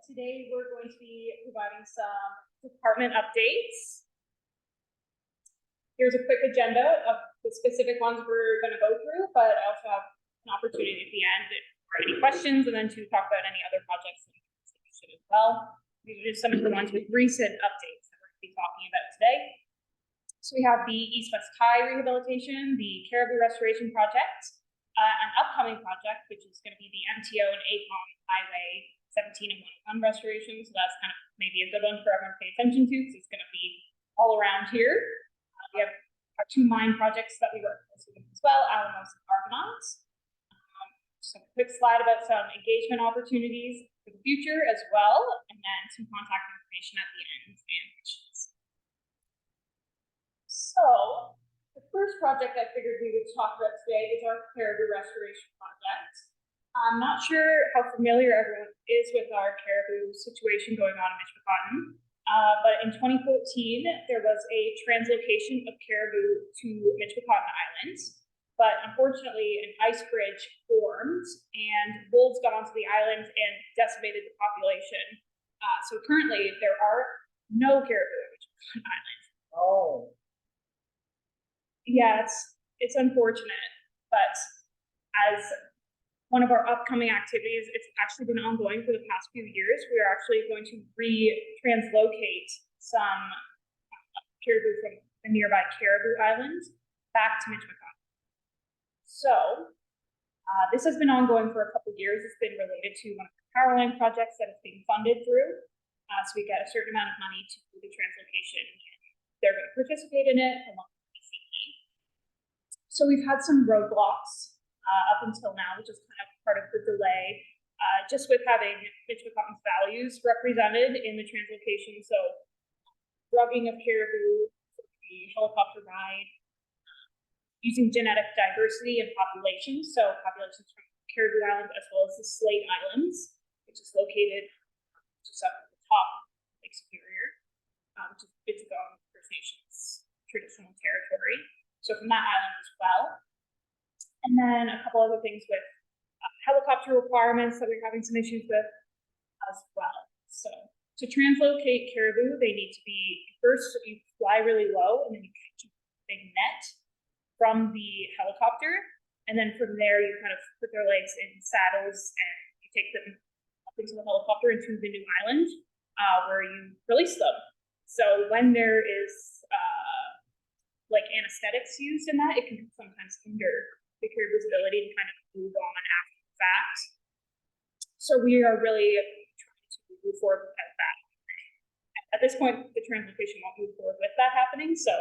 today we're going to be providing some department updates. Here's a quick agenda of the specific ones we're going to go through, but I also have an opportunity at the end for any questions and then to talk about any other projects that you should as well. These are just some of the ones with recent updates that we're going to be talking about today. So we have the East-West Tie rehabilitation, the Caribou Restoration Project, an upcoming project, which is going to be the MTO and ACOM Highway 17 and 101 restoration. So that's kind of maybe a good one for everyone to pay attention to because it's going to be all around here. We have our two mine projects that we work with as well, Alamos and Argonaut. Just a quick slide about some engagement opportunities for the future as well, and then some contact information at the end and questions. So the first project I figured we would talk about today is our Caribou Restoration Project. I'm not sure how familiar everyone is with our caribou situation going on in Michigan, but in 2014, there was a translocation of caribou to Michigan Island, but unfortunately an ice bridge formed and wolves got onto the island and decimated the population. So currently there are no caribou on Michigan Island. Oh. Yeah, it's unfortunate, but as one of our upcoming activities, it's actually been ongoing for the past few years. We are actually going to translocate some caribou from the nearby Caribou Island back to Michigan. So this has been ongoing for a couple of years. It's been related to one of the power line projects that is being funded through. So we get a certain amount of money to do the translocation, and they're going to participate in it along with BCE. So we've had some roadblocks up until now, which is kind of part of the delay, just with having Michigan's values represented in the translocation. So drugging of caribou, the helicopter ride, using genetic diversity and populations. So populations from Caribou Island as well as the Slate Islands, which is located just up at the top of Lake Superior, which is Michigan First Nations traditional territory. So from that island as well. And then a couple other things with helicopter requirements that we're having some issues with as well. So to translocate caribou, they need to be, first you fly really low and then you catch a big net from the helicopter. And then from there, you kind of put their legs in saddles and you take them up into the helicopter into the new island where you release them. So when there is like anesthetics used in that, it can sometimes hinder the caribou's ability to kind of move on after the fact. So we are really trying to move forward with that. At this point, the translocation won't move forward with that happening, so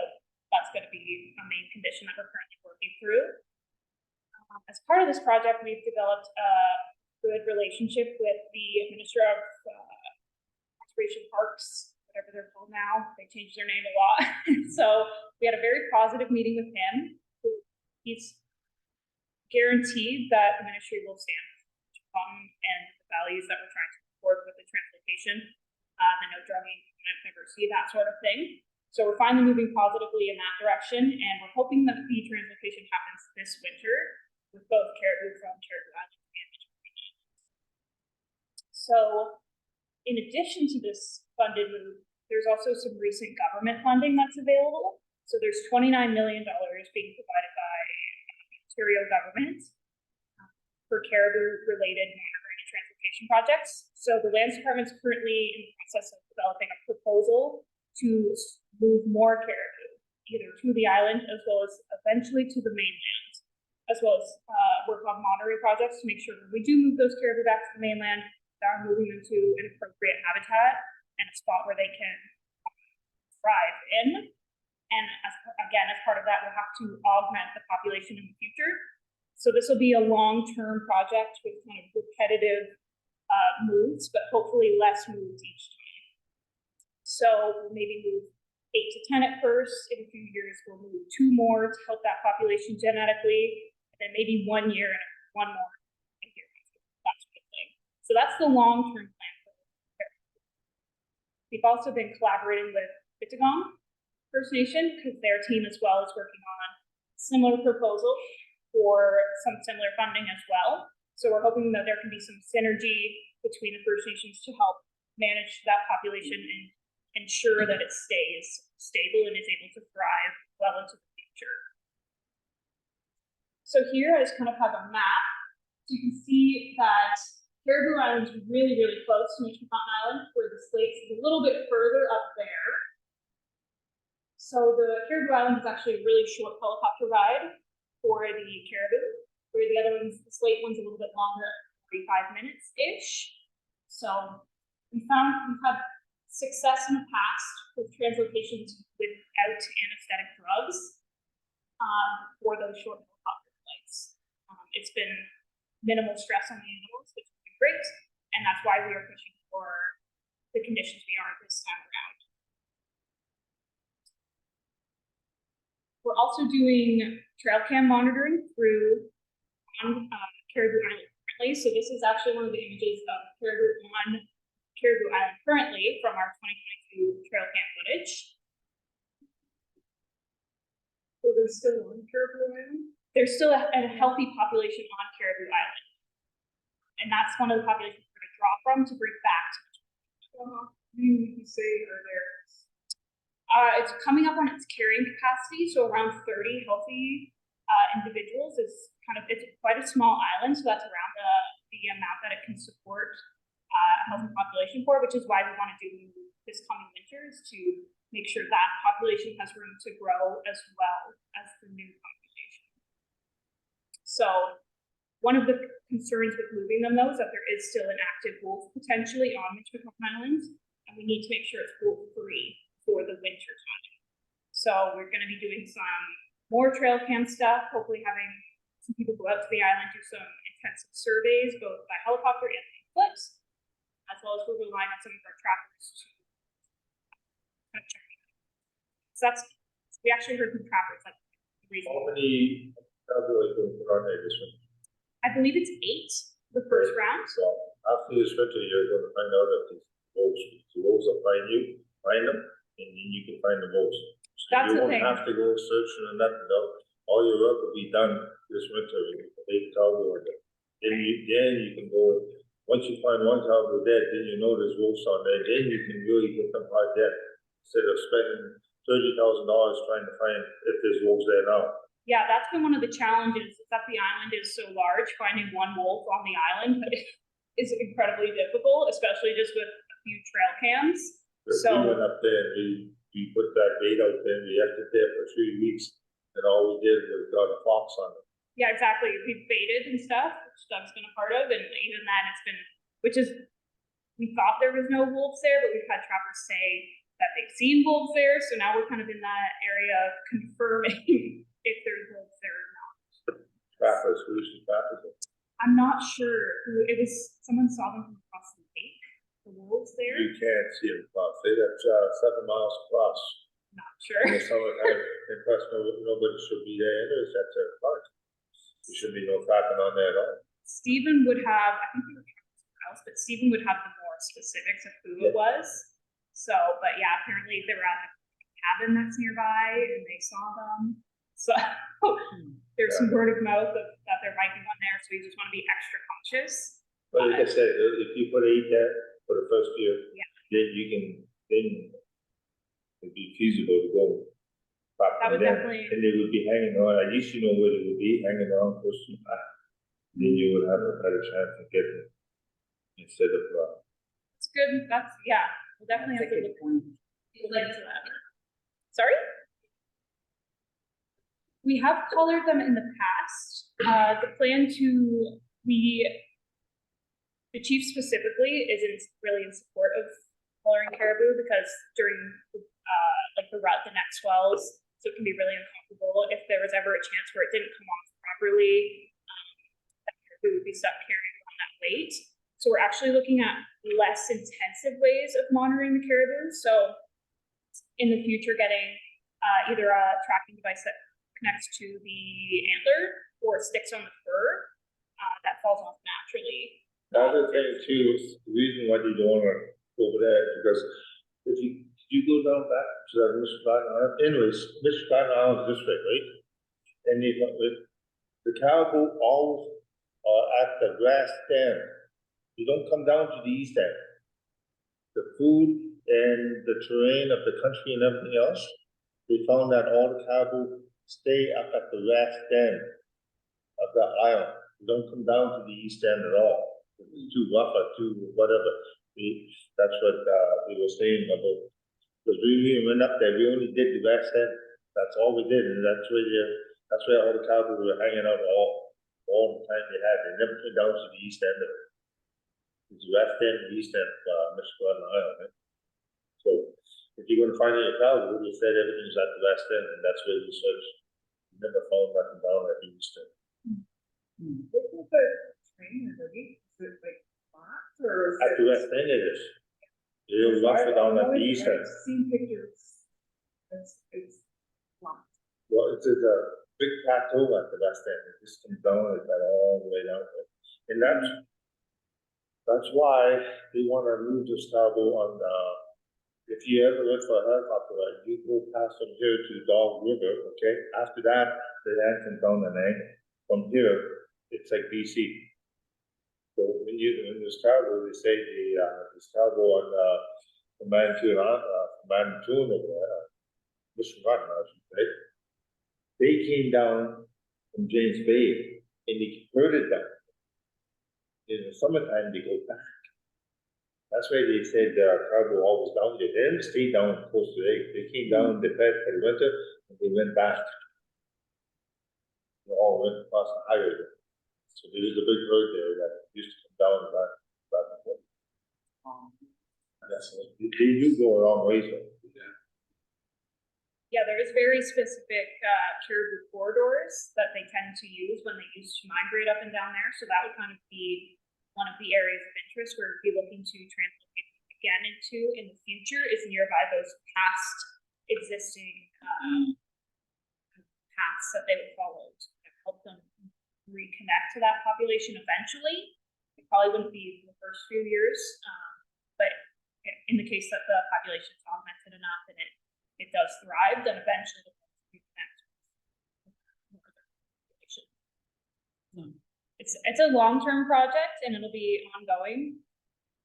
that's going to be a main condition that we're currently working through. As part of this project, we've developed a good relationship with the Minister of Conservation Parks, whatever they're called now. They changed their name a lot. So we had a very positive meeting with him. He's guaranteed that the ministry will stand and the values that we're trying to support with the translocation, the no drugging, diversity, that sort of thing. So we're finally moving positively in that direction, and we're hoping that the translocation happens this winter with both caribou from Caribou Island and Michigan. So in addition to this funded move, there's also some recent government funding that's available. So there's $29 million being provided by Ontario government for caribou-related monitoring and transportation projects. So the Lands Department is currently in the process of developing a proposal to move more caribou, either to the island as well as eventually to the mainland, as well as work on monitoring projects to make sure when we do move those caribou back to the mainland, that we're moving them to an appropriate habitat and a spot where they can thrive in. And as part of that, we'll have to augment the population in the future. So this will be a long-term project with kind of repetitive moves, but hopefully less moves each time. So we'll maybe move 8 to 10 at first. In a few years, we'll move 2 more to help that population genetically, and then maybe 1 year and 1 more a year, that sort of thing. So that's the long-term plan for caribou. We've also been collaborating with Biodiversity First Nation, because their team as well is working on a similar proposal for some similar funding as well. So we're hoping that there can be some synergy between the First Nations to help manage that population and ensure that it stays stable and is able to thrive well into the future. So here I just kind of have a map. So you can see that Caribou Island is really, really close to Michigan Island, where the Slates is a little bit further up there. So the Caribou Island is actually a really short helicopter ride for the caribou, where the other ones, the Slate one's a little bit longer, 45 minutes-ish. So we've had success in the past with translocations without anesthetic drugs for those short helicopter flights. It's been minimal stress on the animals, which has been great, and that's why we are pushing for the conditions we are this time around. We're also doing trail cam monitoring through Caribou Island currently. So this is actually one of the images of Caribou Island currently from our 2022 trail cam footage. So there's still on Caribou Island? There's still a healthy population on Caribou Island. And that's one of the populations we're going to draw from to bring back to How many would you say are there? it's coming up on its carrying capacity, so around 30 healthy individuals is it's quite a small island, so that's around the amount that it can support a healthy population for, which is why we want to do this coming winter, is to make sure that population has room to grow as well as the new population. So one of the concerns with moving them, though, is that there is still an active wolf potentially on Michigan Island, and we need to make sure it's wolf-free for the winter time. So we're going to be doing some more trail cam stuff, hopefully having some people go out to the island, do some intensive surveys, both by helicopter and by foot, as well as we're relying on some of our trackers to kind of check it out. So we actually heard from trackers like how many are going to put on there this winter? I believe it's 8 the first round. So after this winter, you're going to find out if the wolves will find them, and then you can find the wolves. So That's you the won't thing. have to go searching and nothing. All your work will be done this winter. They can tell you. Then you can go. Once you find one tower dead, then you know there's wolves on there. Then you can really get them hard dead instead of spending $30,000 trying to find if there's wolves there now. Yeah, that's been one of the challenges, is that the island is so large. Finding one wolf on the island is incredibly difficult, especially just with a few trail cams. So we went up there and we put that bait out there, and we left it there for 3 weeks, and all we did was got a fox on it. Yeah, exactly. We've baited and stuff, which Doug's been a part of, and even then we thought there was no wolves there, but we've had trappers say that they've seen wolves there, so now we're kind of in that area of confirming if there's wolves there or not. Trappers, who's the trappers? I'm not sure. It was someone saw them from across the lake. The wolves there. You can't see them across. That's 7 miles across. Not sure. In the summertime, nobody should be there. That's a park. There should be no trapping on there at all. Stephen would have, I think we were trying somewhere else, but Stephen would have the more specifics of who it was. So, but yeah, apparently they were at a cabin that's nearby and they saw them. So there's some word of mouth that there might be one there. So we just want to be extra conscious. But like I said, if you put 8 there for the first year, then it'd be feasible to go. That would definitely. And they would be hanging on. At least you know where they would be hanging on close to that. Then you would have a better chance of getting it instead of. It's good. We'll definitely have to look into that. Sorry? We have collared them in the past. The plan the chief specifically isn't really in support of collaring caribou because during the rut, the neck swells, so it can be really uncomfortable. If there was ever a chance where it didn't come off properly, that caribou would be stuck carrying on that weight. So we're actually looking at less intensive ways of monitoring the caribou. So in the future, getting either a tracking device that connects to the antler or sticks on the fur that falls off naturally. The other thing too, the reason why you don't want to go over there is because if you go down back to that Michigan Island, anyways, Michigan Island is this way, right? And the caribou always are at the grass stand. You don't come down to the east end. the food and the terrain of the country and everything else, we found that all the caribou stay up at the west end of the island. They don't come down to the east end at all. It's too rough or too whatever. That's what we were saying about. Because we went up there, we only did the west end. That's all we did, and that's where all the caribou were hanging out all the time they had. They never came down to the east end of it. It's the west end and east end of Michigan Island. Right? So if you're going to find any caribou, they said everything's at the west end, and that's where we searched. We never found nothing down at the east end. What was the train, is it like flat or? At the west end it is. It was rougher down at the east end. I've seen pictures. It's flat. Well, it's a big plateau at the west end. It just comes down like that all the way down there. And that's why they want to move this caribou on if you ever look for a helicopter ride, you go past from here to Dog River, okay? After that, the land comes down an angle. From here, it's like BC. So when this caribou, they say this caribou on the Manitoulin over there, Mission Mountain, I should say, they came down from James Bay and they converted them. In the summertime, they go back. That's why they said caribou always down there. They didn't stay down close to the lake. They came down, they fed for the winter, and they went back. They all went across the highway. So there was a big road there that used to come down and back and forth. Yes, they do go a long ways though. Yeah, there is very specific caribou corridors that they tend to use when they used to migrate up and down there. So that would kind of be one of the areas of interest where we'd be looking to translocate again into in the future is nearby those past existing paths that they would follow to help them reconnect to that population eventually. It probably wouldn't be in the first few years, but in the case that the population is augmented enough and it does thrive, then eventually the reconnect with the population. It's a long-term project and it'll be ongoing.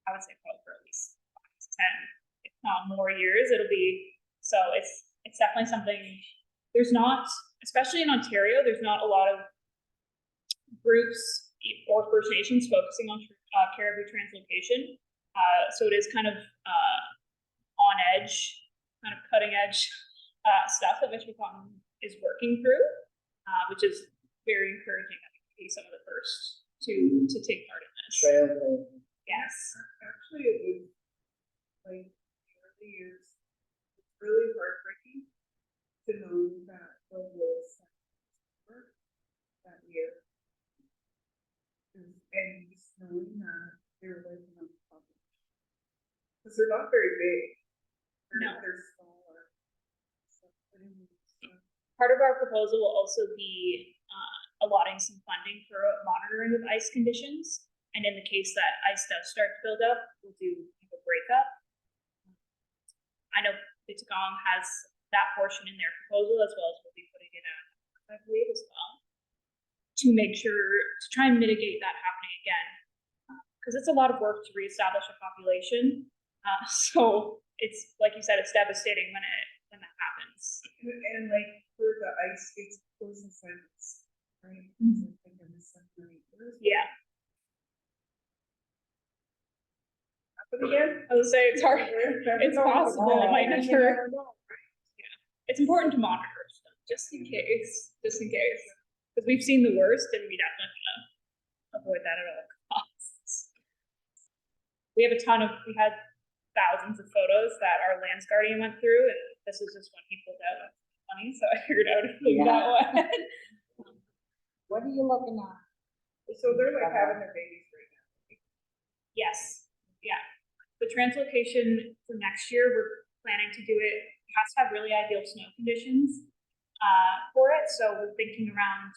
I would say probably for at least 5 to 10, if not more years. It'll be so. It's definitely something. There's not, especially in Ontario, there's not a lot of groups or First Nations focusing on caribou translocation. So it is kind of on edge, kind of cutting edge stuff that Michigan is working through, which is very encouraging. Be some of the first to take part in this. Yes. Actually, it was like the early years. It's really heartbreaking to know that the wolves that year, and just knowing that they're living on the population because they're not very big. They're smaller. So, part of our proposal will also be allotting some funding for monitoring of ice conditions. And in the case that ice does start to build up, we'll do a breakup. I know Bitagong has that portion in their proposal as well as we'll be putting it in, I believe, as well, to make sure to try and mitigate that happening again. Because it's a lot of work to reestablish a population. So it's like you said, it's devastating when that happens. And like for the ice, it's close and silence. Right. Yeah. But again, I would say it's hard. It's possible. It might never. Yeah. It's important to monitor stuff just in case. Because we've seen the worst and we definitely want to avoid that at all costs. We had thousands of photos that our lands guardian went through, and this is just one he pulled out. Funny, so I figured I would include that one. What are you looking at? So they're like having their babies right now. Yes, yeah. The translocation for next year, we're planning to do it. It has to have really ideal snow conditions for it. So we're thinking around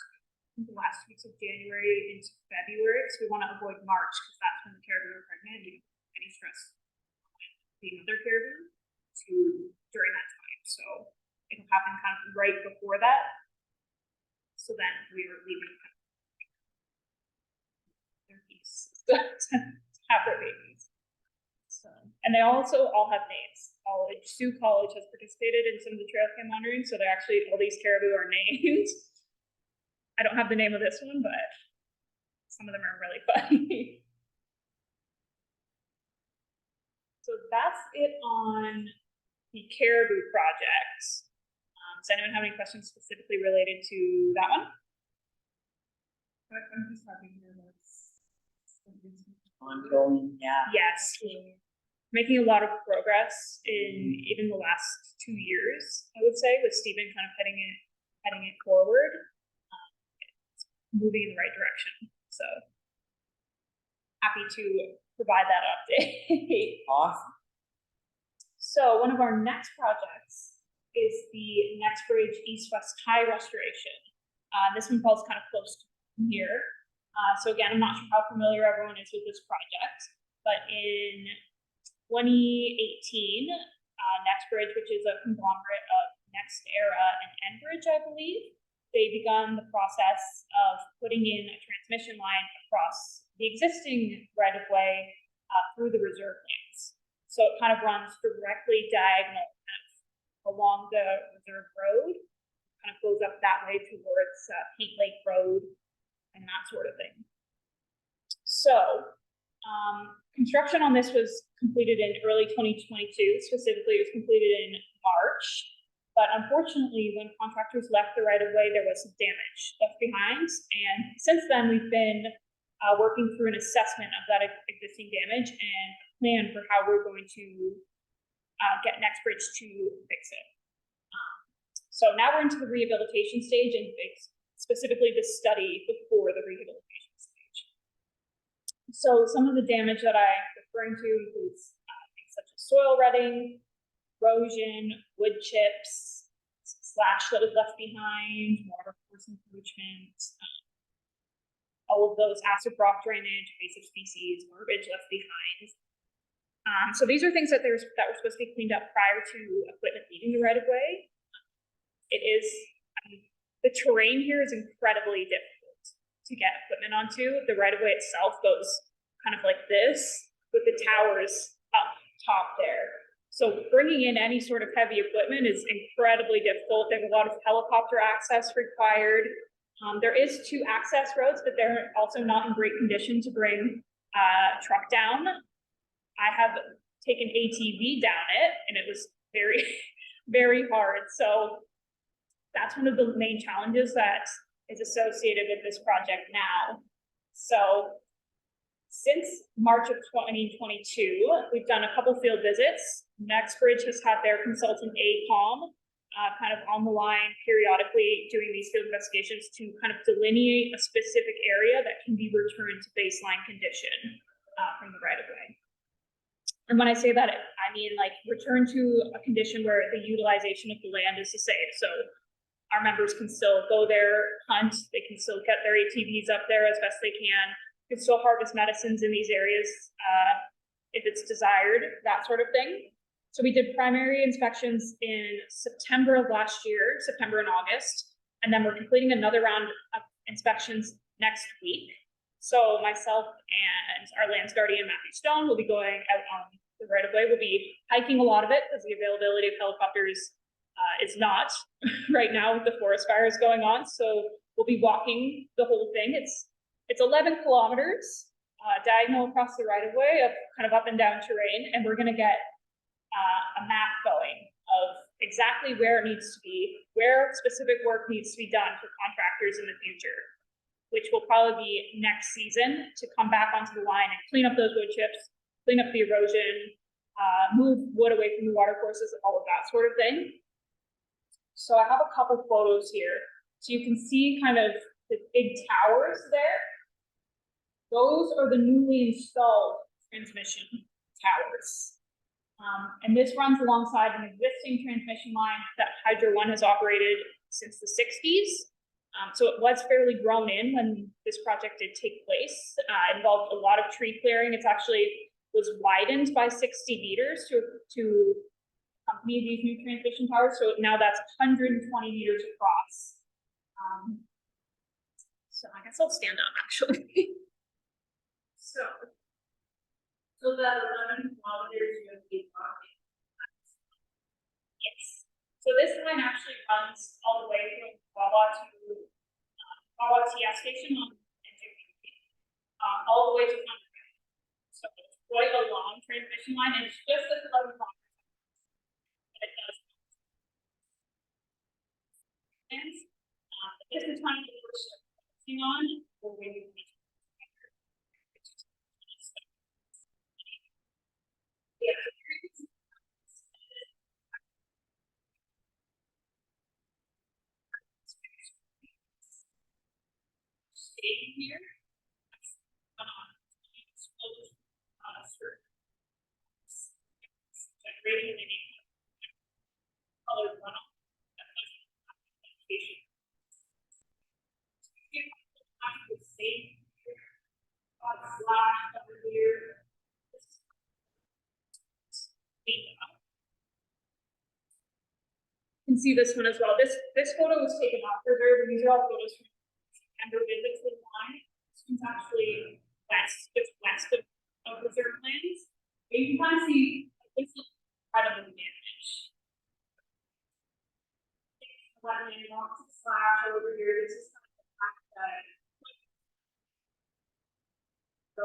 the last weeks of January into February, because we want to avoid March because that's when the caribou are pregnant. We don't have any stress being other caribou during that time. So it'll happen kind of right before that. So then we were leaving their peace to have their babies. So And they also all have names. Sioux College has participated in some of the trail cam monitoring, so they're actually, all these caribou are named. I don't have the name of this one, but some of them are really funny. So that's it on the caribou project. Does anyone have any questions specifically related to that one? I'm just happy to hear that's. Ongoing, yeah. Yes, making a lot of progress in even the last 2 years, I would say, with Stephen kind of heading it forward, it's moving in the right direction. So happy to provide that update. Awesome. So one of our next projects is the Next Bridge East-West Tie restoration. This one falls kind of close to here. So again, I'm not sure how familiar everyone is with this project, but in 2018, Next Bridge, which is a conglomerate of Next Era and Enbridge, I believe, they begun the process of putting in a transmission line across the existing right-of-way through the reserve lands. So it kind of runs directly diagonal along the reserve road, kind of goes up that way towards Paint Lake Road and that sort of thing. So construction on this was completed in early 2022. Specifically, it was completed in March. But unfortunately, when contractors left the right-of-way, there was some damage left behind. And since then, we've been working through an assessment of that existing damage and a plan for how we're going to get Next Bridge to fix it. So now we're into the rehabilitation stage, and specifically the study before the rehabilitation stage. So some of the damage that I'm referring to includes things such as soil rutting, erosion, wood chips, slash that was left behind, water course encroachment, all of those acid rock drainage, invasive species, garbage left behind. So these are things that were supposed to be cleaned up prior to equipment leaving the right-of-way. It is, the terrain here is incredibly difficult to get equipment onto. The right-of-way itself goes kind of like this, with the towers up top there. So bringing in any sort of heavy equipment is incredibly difficult. There's a lot of helicopter access required. There is 2 access roads, but they're also not in great condition to bring a truck down. I have taken ATV down it, and it was very, very hard. So that's one of the main challenges that is associated with this project now. So since March of 2022, we've done a couple field visits. Next Bridge has had their consultant ACOM kind of on the line periodically doing these field investigations to kind of delineate a specific area that can be returned to baseline condition from the right-of-way. And when I say that, I mean like return to a condition where the utilization of the land is the same. So our members can still go there, hunt, they can still get their ATVs up there as best they can still harvest medicines in these areas if it's desired, that sort of thing. So we did primary inspections in September of last year, September and August, and then we're completing another round of inspections next week. So myself and our lands guardian, Matthew Stone, will be going out on the right-of-way. We'll be hiking a lot of it because the availability of helicopters is not right now with the forest fires going on. So we'll be walking the whole thing. It's 11 kilometers diagonal across the right-of-way of kind of up and down terrain, and we're going to get a map going of exactly where it needs to be, where specific work needs to be done for contractors in the future, which will probably be next season to come back onto the line and clean up those wood chips, clean up the erosion, move wood away from the water courses, all of that sort of thing. So I have a couple photos here. So you can see kind of the big towers there. Those are the newly installed transmission towers. And this runs alongside an existing transmission line that Hydro One has operated since the 60s. So it was fairly grown in when this project did take place. It involved a lot of tree clearing. It's actually was widened by 60 meters to accompany these new transmission towers. So now that's 120 meters across. So I guess I'll stand up actually. So So that 11 kilometers you would be talking. Yes. So this line actually runs all the way from Wawa to Wawa TS station on all the way to Thunder. So it's quite a long transmission line, and it's just at 11 kilometers. But it does. And this is one of the first focusing on, or when you staying here, generating any colored runoff. Same slash over here. You can see this one as well. This photo was taken off reserve, and these are all photos from September visits to the line. This one's actually just west of reserve lands. But you can kind of see this is incredibly damaged. Wetland rocks slash over here. This is kind of the fact that so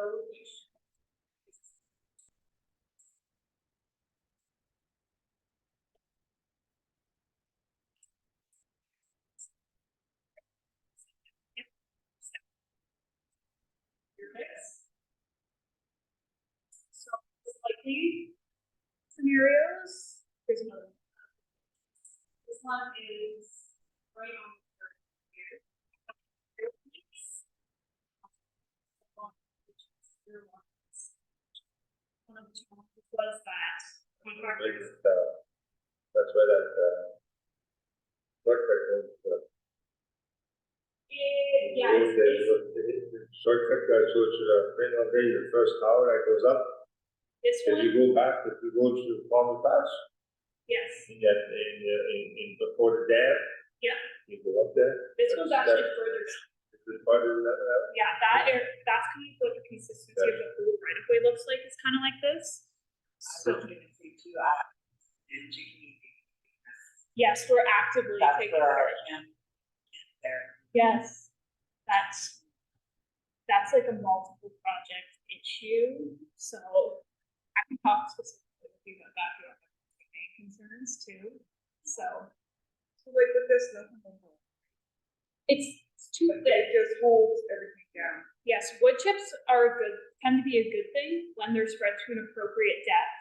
likely scenarios. Here's another one. This one is right on here. One of the challenges was that contractors. That's why that, shortcut goes, Yes. shortcut goes to right on there, your first tower that goes up. This If one, you go back, if you go to Palmer Pass, yes, in before the dam. Yeah. You go up there. this one's actually further. Is it part of that? Yeah, that's kind of what the consistency of the whole right of way looks like. It's kind of like this. I was gonna say too, in Jiggy, Yes, we're actively that's taking where care our of it. camp is there. Yes, that's like a multiple project issue. So I can talk specifically with you about that. If you have any main concerns too. So So like with this, nothing will hold. it's too It thick. just holds everything down. Yes, wood chips tend to be a good thing when they're spread to an appropriate depth.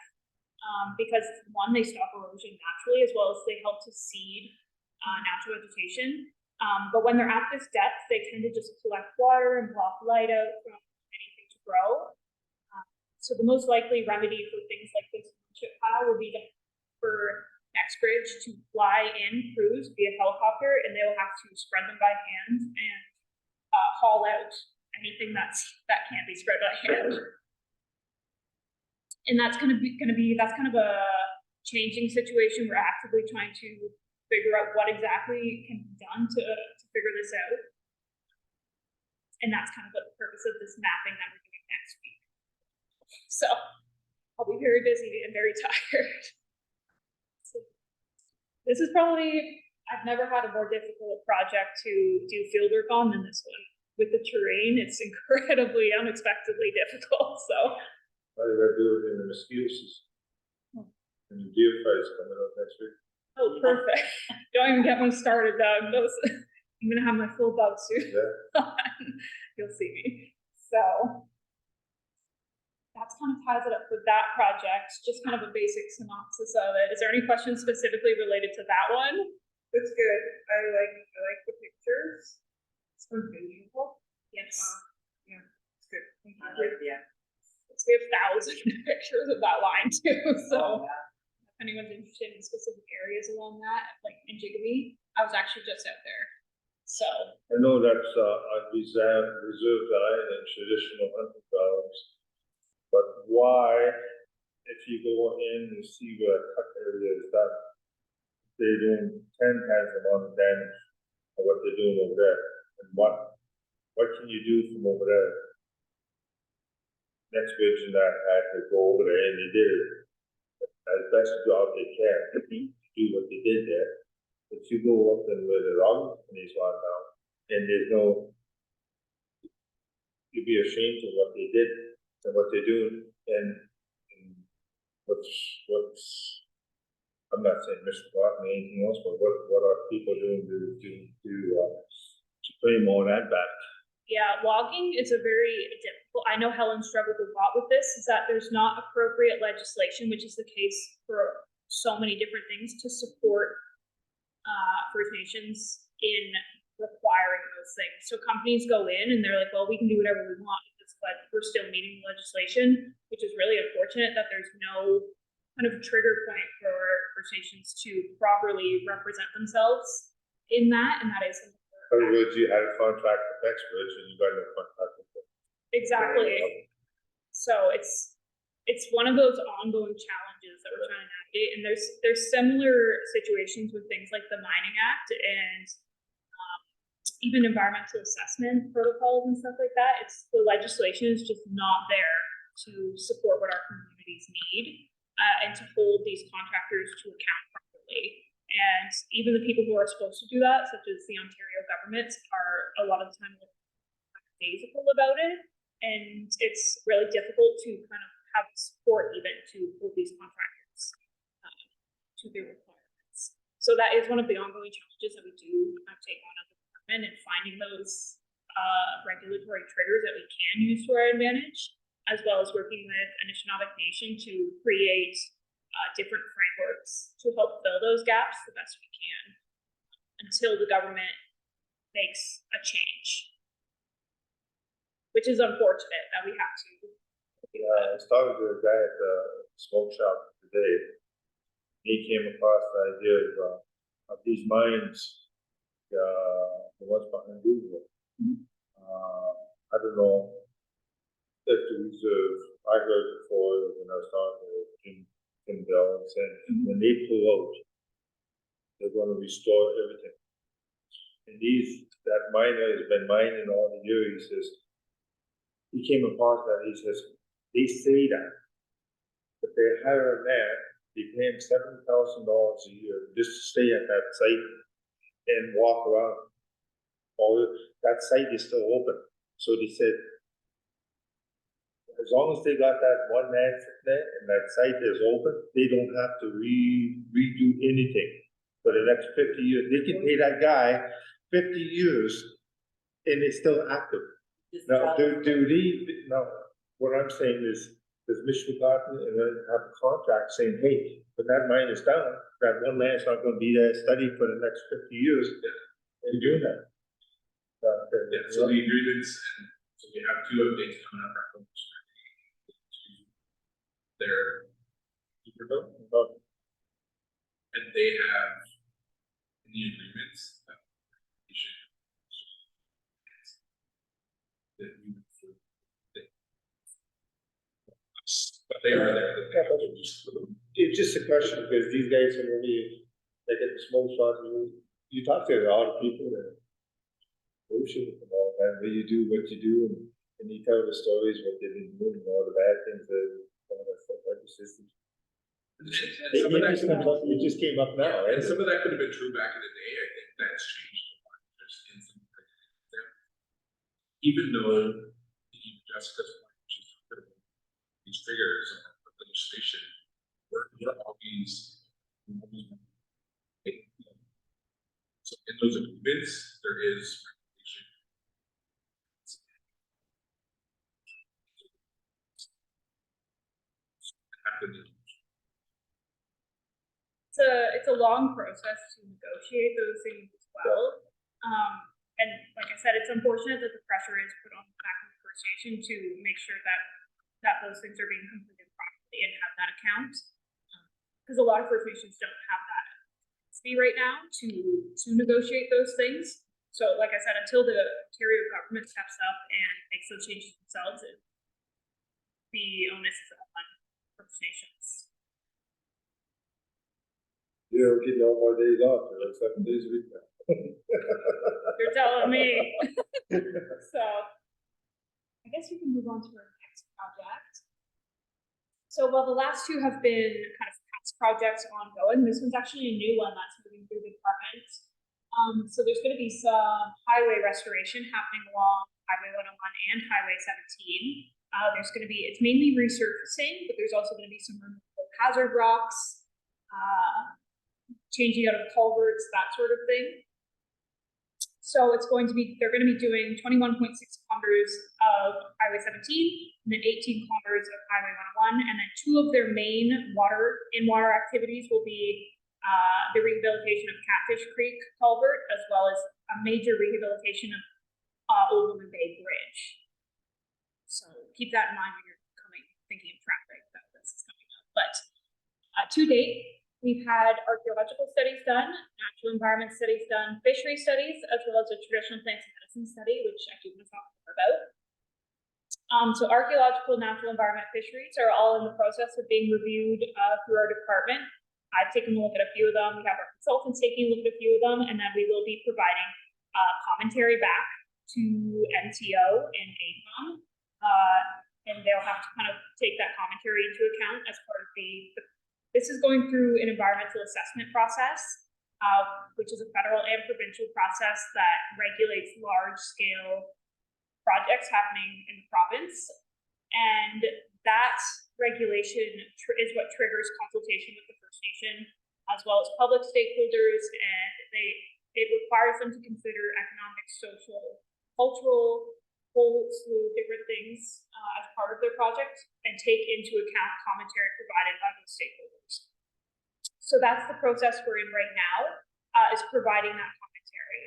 Because one, they stop erosion naturally, as well as they help to seed natural vegetation. But when they're at this depth, they tend to just collect water and block light out from anything to grow. So the most likely remedy for things like this chip pile would be for Exbridge to fly in crews via helicopter, and they will have to spread them by hand and haul out anything that can't be spread by hand. And that's kind of a changing situation. We're actively trying to figure out what exactly can be done to figure this out. And that's kind of what the purpose of this mapping that we're doing next week. So I'll be very busy and very tired. So, this is probably, I've never had a more difficult project to do field work on than this one. With the terrain, it's incredibly unexpectedly difficult, so. All you gotta do it in the mosquito season. And the deer fight's coming up next week. Oh, perfect. Don't even get me started, Doug. I'm gonna have my full bug suit on. You'll see me. So that's kind of ties it up with that project, just kind of a basic synopsis of it. Is there any questions specifically related to that one? It's good. I like the pictures. It's visual. Yes. Yeah, it's good. Thank you. I like the, We have 1,000 pictures of that line too, so. oh, yeah. If anyone's interested in specific areas along that, like in Jiggabee, I was actually just out there. So, I know that's, on reserved land and traditional hunting grounds. But why, if you go in and see where a cut area is done, they're doing 10 times the amount of damage of what they're doing over there? And what can you do from over there? next bridge and that had to go over there, and they did it as best job they can to do what they did there. But you go up and where the wrong companies gone down, and there's no, you'd be ashamed of what they did and what they're doing, and what's, I'm not saying Mr. Barton or anything else, but what are people doing to claim all that back? Yeah, logging is a very difficult, I know Helen struggled a lot with this, is that there's not appropriate legislation, which is the case for so many different things, to support First Nations in requiring those things. So companies go in and they're like, well, we can do whatever we want, but we're still meeting the legislation, which is really unfortunate that there's no kind of trigger point for First Nations to properly represent themselves in that, and that is something. In other words, you had a contract with Exbridge and you got no contract with them. Exactly. So it's one of those ongoing challenges that we're trying to navigate, and there's similar situations with things like the Mining Act and even environmental assessment protocols and stuff like that. It's the legislation is just not there to support what our communities need and to hold these contractors to account properly. And even the people who are supposed to do that, such as the Ontario government, are a lot of the time lackadaisical about it. And it's really difficult to kind of have support even to hold these contractors to their requirements. So that is one of the ongoing challenges that we do take on as a department, and finding those regulatory triggers that we can use to our advantage, as well as working with Anishinaabe Nation to create different frameworks to help fill those gaps the best we can until the government makes a change, which is unfortunate that we have to. Yeah, I was talking to a guy at the smoke shop today. He came across the idea of these mines, the ones behind Google. I don't know if the reserve, I heard before when I was talking to Kim Bell and saying, when they pull out, they're going to restore everything. And that miner has been mining all the years. He says, he came across that, he says, they say that, but they hire a man, they pay him $7,000 a year just to stay at that site and walk around. Or that site is still open. So they said, as long as they got that one man there and that site is open, they don't have to redo anything for the next 50 years. They can pay that guy 50 years and it's still active. Now, now, what I'm saying is, does Michigan Garden have a contract saying, hey, when that mine is down, that one man's not going to be there studying for the next 50 years and doing that? So the agreements, and so we have two updates coming up. Their and they have in the agreements that but they are there. It's just a question because these guys are really, they get the smoke shop. You talk to a lot of people that bullshit with them all the time, where you do what you do, and you tell the stories, what they've been doing, and all the bad things that all that stuff like the system. It just came up now, and some of that could have been true back in the day. I think that's changed a lot. There's in some even though Jessica's these triggers of legislation, we're always so in those agreements there is regulation. It's a long process to negotiate those things as well. And like I said, it's unfortunate that the pressure is put on the back of the First Nation to make sure that those things are being completed properly and have that account. Because a lot of First Nations don't have that capacity right now to negotiate those things. So like I said, until the Ontario government steps up and makes those changes themselves, the onus is on First Nations. You're getting all more days off, you're like 7 days a week now. You're telling me. So I guess we can move on to our next project. So while the last two have been kind of past projects ongoing, this one's actually a new one that's moving through the department. So there's gonna be some highway restoration happening along Highway 101 and Highway 17. There's gonna be, it's mainly resurfacing, but there's also gonna be some removal of hazard rocks, changing out of culverts, that sort of thing. So it's going to be, they're gonna be doing 21.6 kilometers of Highway 17, and then 18 kilometers of Highway 101, and then two of their main in-water activities will be the rehabilitation of Catfish Creek culvert, as well as a major rehabilitation of Old Woman Bay Bridge. So keep that in mind when you're thinking of traffic that this is coming up. But to date, we've had archaeological studies done, natural environment studies done, fishery studies, as well as a traditional plants and medicine study, which I do want to talk more about. So archaeological, natural environment, fisheries are all in the process of being reviewed through our department. I've taken a look at a few of them. We have our consultants taking a look at a few of them, and then we will be providing commentary back to MTO and ACOM, and they'll have to kind of take that commentary into account as part of this is going through an environmental assessment process, which is a federal and provincial process that regulates large-scale projects happening in the province, and that regulation is what triggers consultation with the First Nation, as well as public stakeholders, and it requires them to consider economic, social, cultural, whole slew of different things as part of their project, and take into account commentary provided by those stakeholders. So that's the process we're in right now, is providing that commentary.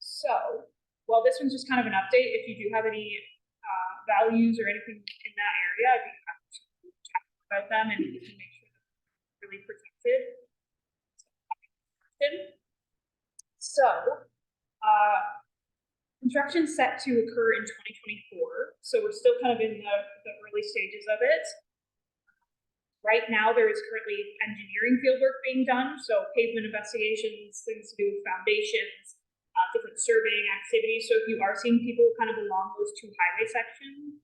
So, well, this one's just kind of an update. If you do have any values or anything in that area, I'd be happy to chat about them, and we can make sure that they're really protected. So, construction set to occur in 2024. So we're still kind of in the early stages of it. Right now, there is currently engineering fieldwork being done. So pavement investigations, things to do with foundations, different surveying activities. So if you are seeing people kind of along those two highway sections,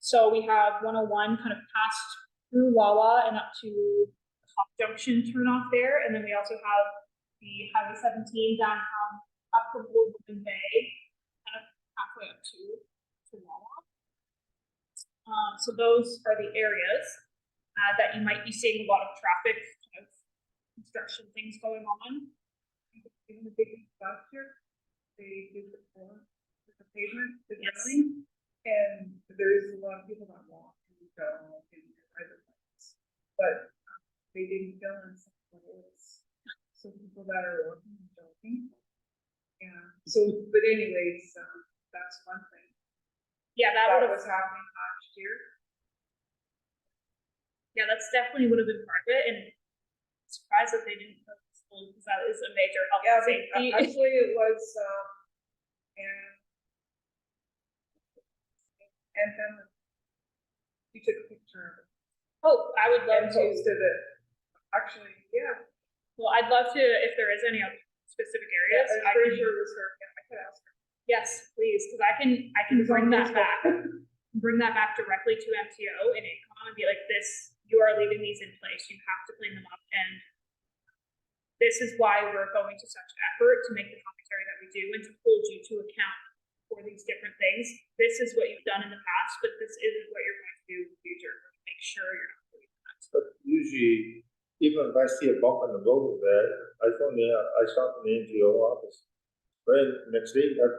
so we have 101 kind of passed through Wawa and up to the Hop Junction turnoff there. And then we also have the Highway 17 downtown up from Old Woman Bay, kind of halfway up to Wawa. So those are the areas that you might be seeing a lot of traffic, kind of construction things going on. In the big structure, they did the floor, the pavement, the Yes. drilling, and there's a lot of people that walk and go in other places. But they didn't fill in some holes. So people that are walking and jogging. Yeah, so, but anyways, that's one thing. Yeah, that That would have, was happening last year. yeah, that's definitely would have been part of it, and I'm surprised that they didn't put the school, because that is a major health Yeah, and safety. actually it was, and then you took a picture of it. Oh, I would love And to. posted it. Actually, yeah. Well, I'd love to, if there is any other specific areas. I'm I pretty can- sure it was her. Yeah, I could ask her. Yes, please, because I can bring that back. Bring that back directly to MTO and ACOM and be like, this, you are leaving these in place, you have to clean them up, and this is why we're going to such effort to make the commentary that we do and to hold you to account for these different things. This is what you've done in the past, but this isn't what you're going to do in the future. Make sure you're not doing that. But usually, even if I see a bump on the road there, I stop in the NGO office. Right, next day, that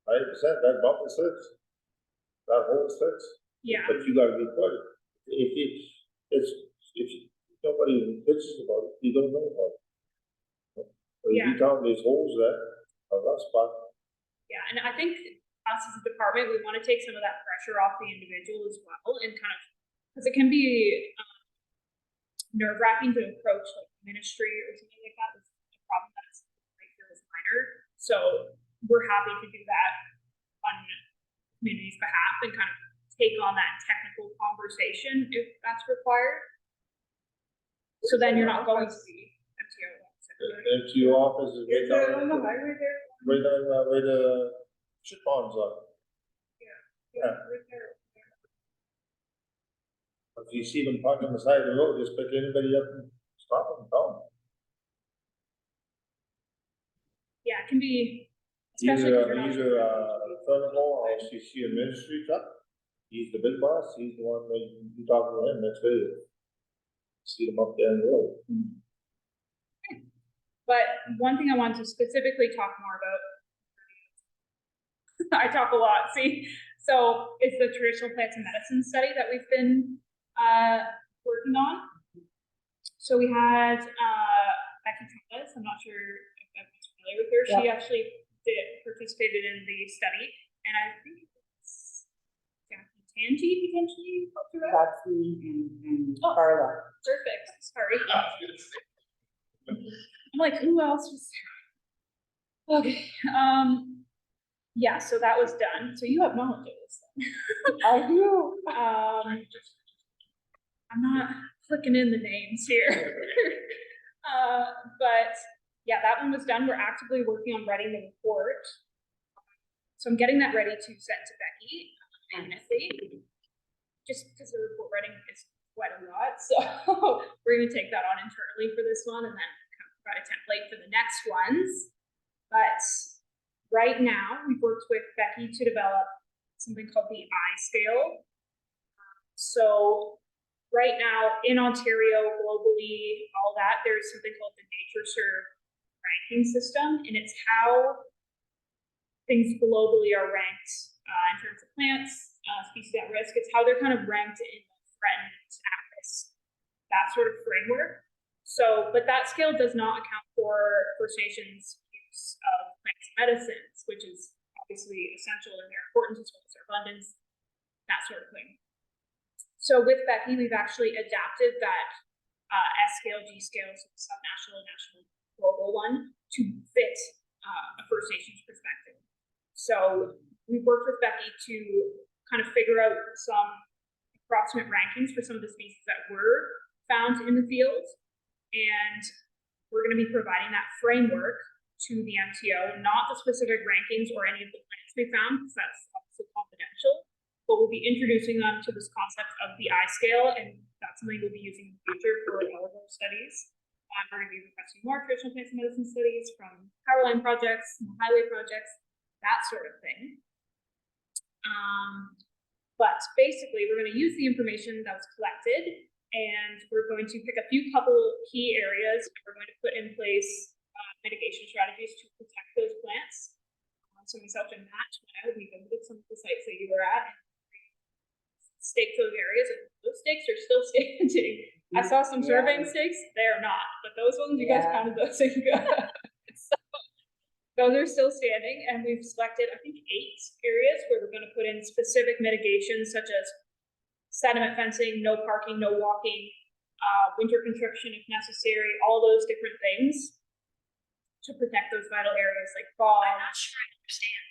100%, that bump is fixed. That hole is fixed. Yeah, But you gotta be quiet. If nobody bitches about it, you don't know about it. But if Yeah. you tell them there's holes there, a rough spot. yeah, and I think us as a department, we want to take some of that pressure off the individual as well, and kind of, because it can be nerve-wracking to approach like ministry or something like that with a problem that's right here is minor. So we're happy to do that on community's behalf and kind of take on that technical conversation if that's required. So then you're not going to the MTO. The MTO office is right Is it on the down, highway there? where the shit ponds are. Yeah. Right there. If you see them parked on the side of the road, just pick anybody up and stop them, tell them. Yeah, it can be, especially because you're not. Either Furnival or else you see a ministry truck. He's the big boss, he's the one that you talk to him, that's good. See them up there in the road. But one thing I wanted to specifically talk more about, I talk a lot, see, so it's the traditional plants and medicine study that we've been working on. So we had Becky Thomas, I'm not sure if everyone's familiar with her, she actually participated in the study, and I think it's Jackie Tangi potentially helped her out. That's me and Oh. Carla. Perfect, sorry. I was gonna say. I'm like, who else was there? Okay, yeah, so that was done. So you have knowledge of this then. I do. I'm not clicking in the names here. But yeah, that one was done. We're actively working on writing the report. So I'm getting that ready to send to Becky imminently. Just because the report writing is quite a lot, so we're gonna take that on internally for this one and then kind of provide a template for the next ones. But right now, we've worked with Becky to develop something called the I scale. So right now in Ontario, globally, all that, there's something called the NatureServe ranking system, and it's how things globally are ranked in terms of plants, species at risk. It's how they're kind of ranked in threatened, at risk, that sort of framework. So, but that scale does not account for First Nations use of plants and medicines, which is obviously essential in their importance as well as their abundance, that sort of thing. So with Becky, we've actually adapted that S scale, G scale, so subnational, national, global one to fit a First Nations perspective. So we've worked with Becky to kind of figure out some approximate rankings for some of the species that were found in the field. And we're going to be providing that framework to the MTO, not the specific rankings or any of the plants we found, because that's obviously confidential, but we'll be introducing them to this concept of the I scale, and that's something we'll be using in the future for all of our studies. We're going to be requesting more traditional plants and medicine studies from power line projects, highway projects, that sort of thing. But basically, we're going to use the information that was collected, and we're going to pick a couple key areas. We're going to put in place mitigation strategies to protect those plants. So myself and Matt, we visited some of the sites that you were at, and staked those areas, and those stakes are still standing. I saw some surveying stakes; they are not, but those ones, you guys counted those in good. So those are still standing, and we've selected, I think, 8 areas where we're going to put in specific mitigations, such as sediment fencing, no parking, no walking, winter conscription if necessary, all those different things to protect those vital areas like bogs. I'm not sure I understand.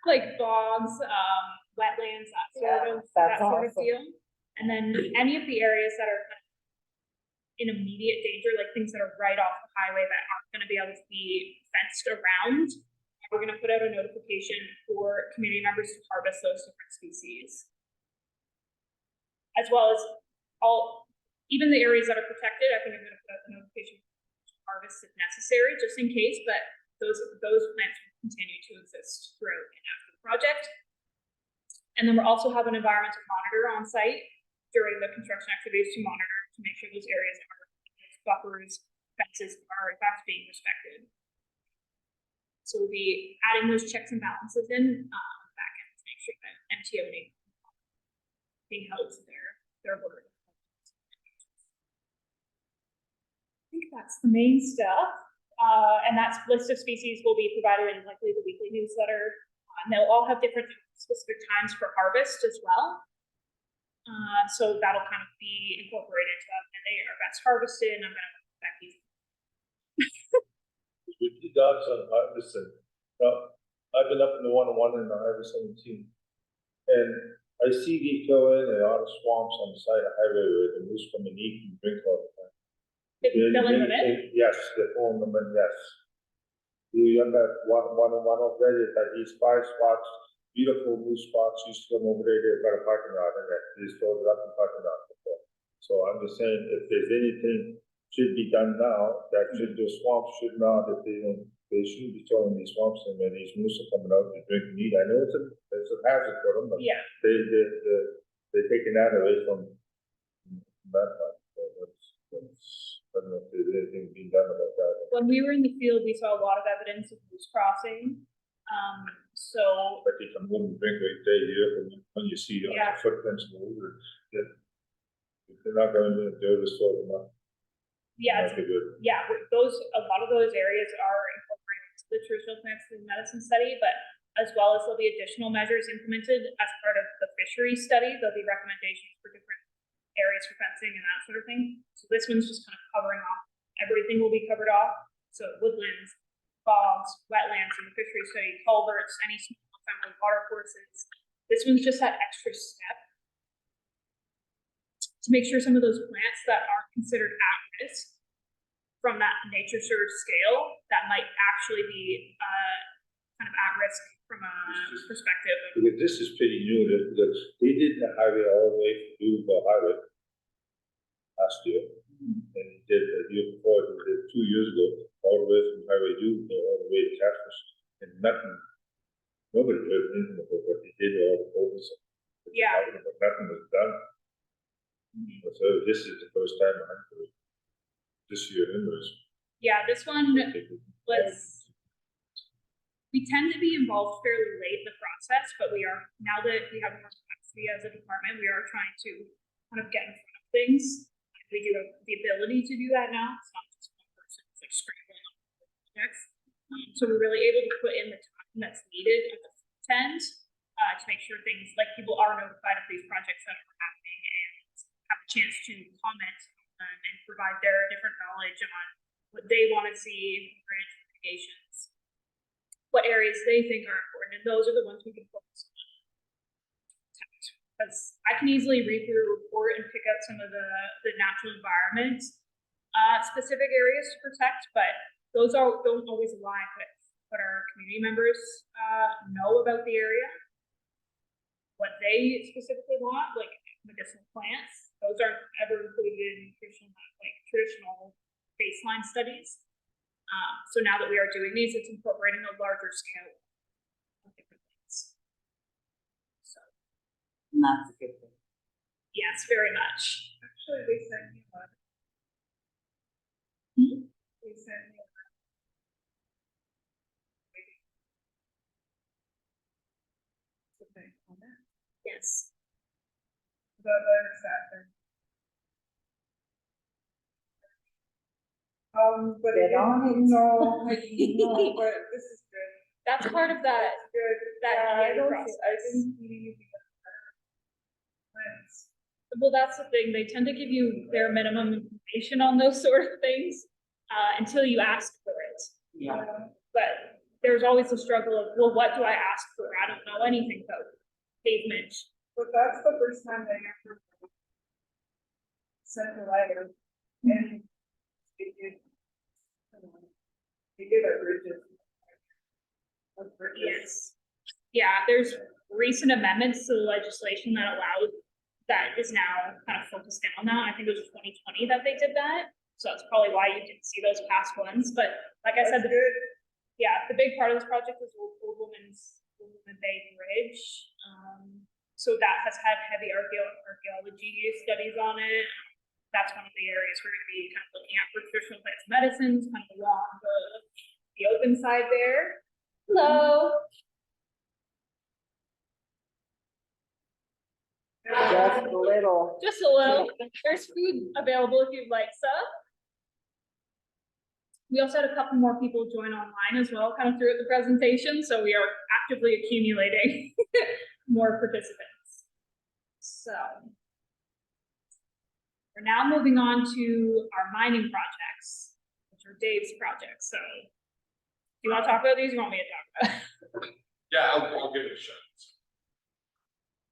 Like bogs, wetlands, that sort of deal. And then any of the areas that are in immediate danger, like things that are right off the highway that aren't going to be able to be fenced around, we're going to put out a notification for community members to harvest those different species. As well as even the areas that are protected, I think I'm going to put out the notification to harvest if necessary, just in case, but those plants will continue to exist throughout and after the project. And then we'll also have an environmental monitor on site during the construction activities to monitor, to make sure those areas are buffers, fences are in fact being respected. So we'll be adding those checks and balances in back end to make sure that MTO being held to their word. I think that's the main stuff. And that list of species will be provided in likely the weekly newsletter. And they'll all have different specific times for harvest as well. So that'll kind of be incorporated into them, and they are best harvested, and I'm going to put back these. With the dogs on harvesting, I've been up in the 101 and the Harvest 17, and I see they go in and out of swamps on the side of the highway where the moose come and eat and drink all the time. Filling them in? Yes, they're pulling them in, yes. you got one of there, that these 5 spots, beautiful blue spots, used to come over there, they've got a parking lot, and that, they sold it up in parking lot before. So I'm just saying, if there's anything should be done now, that should, the swamps should not, if they don't, they shouldn't be throwing these swamps in where these moose are coming out to drink and eat. I know it's a hazard for them, but Yeah, they're taking that away from that part. So I don't know if there's anything being done about that. when we were in the field, we saw a lot of evidence of moose crossing. So But they can move and drink right there, when you see the Yeah. footprints move, or they're not going to do this sort of much. yeah, Not good. yeah, a lot of those areas are incorporated into the traditional plants and medicine study, but as well as there'll be additional measures implemented as part of the fishery study. There'll be recommendations for different areas for fencing and that sort of thing. So this one's just kind of covering off, everything will be covered off. So woodlands, bogs, wetlands in the fishery study, culverts, any small family water courses. This one's just that extra step to make sure some of those plants that aren't considered at risk from that nature reserve scale, that might actually be kind of at risk from a perspective of, Because this is pretty new, because they did the highway all the way from Duval Highway last year. And he did the year before, he did 2 years ago, all the way from Highway Duval, all the way to Catfish. And nothing, nobody heard anything about what they did, all the focus. Yeah. But nothing was done. So this is the first time I heard it. This year, anyways. yeah, this one was, we tend to be involved fairly late in the process, but we are, now that we have more capacity as a department, we are trying to kind of get in front of things. We do have the ability to do that now. It's not just one person, it's like scrambling on projects. So we're really able to put in the time that's needed at the front end to make sure things, like people are notified of these projects that are happening and have a chance to comment on them and provide their different knowledge on what they want to see in bridge mitigations, what areas they think are important, and those are the ones we can focus on. Because I can easily read through a report and pick out some of the natural environment specific areas to protect, but those don't always align with what our community members know about the area, what they specifically want, like medicinal plants. Those aren't ever included in traditional baseline studies. So now that we are doing these, it's incorporating a larger scale of different things. So And that's a good thing. yes, very much. Actually, they sent me one. They sent me one. Something on that. Yes. The other side. But Get on it. no, but this is good. That's part of that. That's good. that Yeah, I EA don't, process. I didn't see anything. Plans. Well, that's the thing. They tend to give you bare minimum information on those sort of things until you ask for it. Yeah. But there's always the struggle of, well, what do I ask for? I don't know anything about pavement. But that's the first time they ever sent a letter, and they did a bridges. Yes. Yeah, there's recent amendments to the legislation that allows, that is now kind of focused in on that. I think it was 2020 that they did that. So that's probably why you didn't see those past ones. But like I said, That's good. yeah, the big part of this project is Old Woman's Bay Bridge. So that has had heavy archaeology studies on it. That's one of the areas we're going to be kind of looking at for traditional plants and medicines, kind of along the open side there. Hello. Just a little. Just a little. There's food available if you'd like some. We also had a couple more people join online as well, kind of throughout the presentation, so we are actively accumulating more participants. So we're now moving on to our mining projects, which are Dave's projects. So do you want to talk about these? Or you want me to talk about it? Yeah, I'll give it a shot.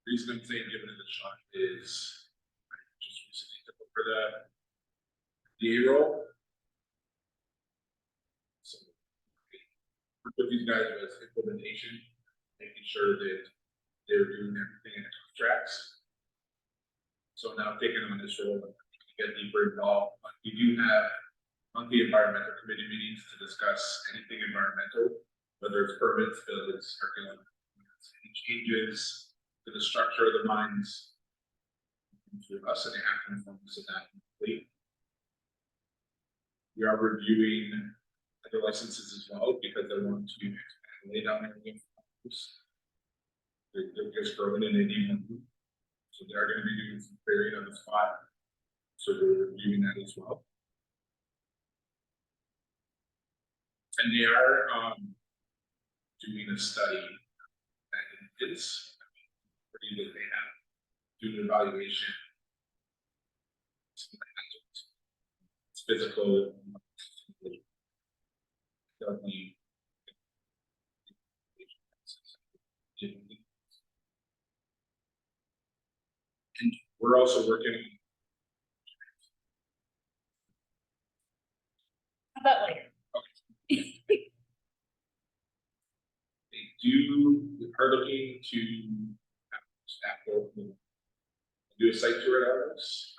Reason I'm saying giving it a shot is I just recently took over the DA role. So with these guys was implementation, making sure that they're doing everything in the contracts. So now taking on this role, to get deeper involved, we do have monthly environmental committee meetings to discuss anything environmental, whether it's permits, bills, curriculum, any changes to the structure of the mines. To us, and they have to inform us of that. We are reviewing other licenses as well because they want to expand lay down everything. They're just growing and they need one. So they are going to be doing some clearing on the spot. So we're reviewing that as well. And they are doing a study that it's pretty that they have doing an evaluation. It's physical. And we're also working. How about later? They are looking to have staff go do a site tour at ours.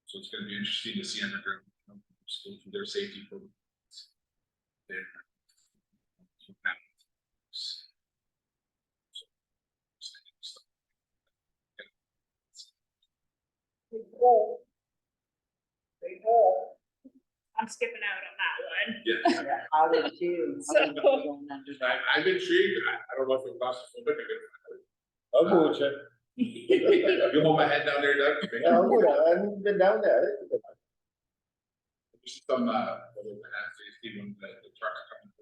So it's going to be interesting to see underground school through their safety programs. Big hole. Big hole. I'm skipping out on that one. Yeah, Yeah, I would too. I would go on under that. I'm intrigued. I don't know if it costs a little bit. I'll go with you. You hold my head down there, Doug. Yeah, I'll go down. I haven't been down there. There's some safety ones that the trucks coming.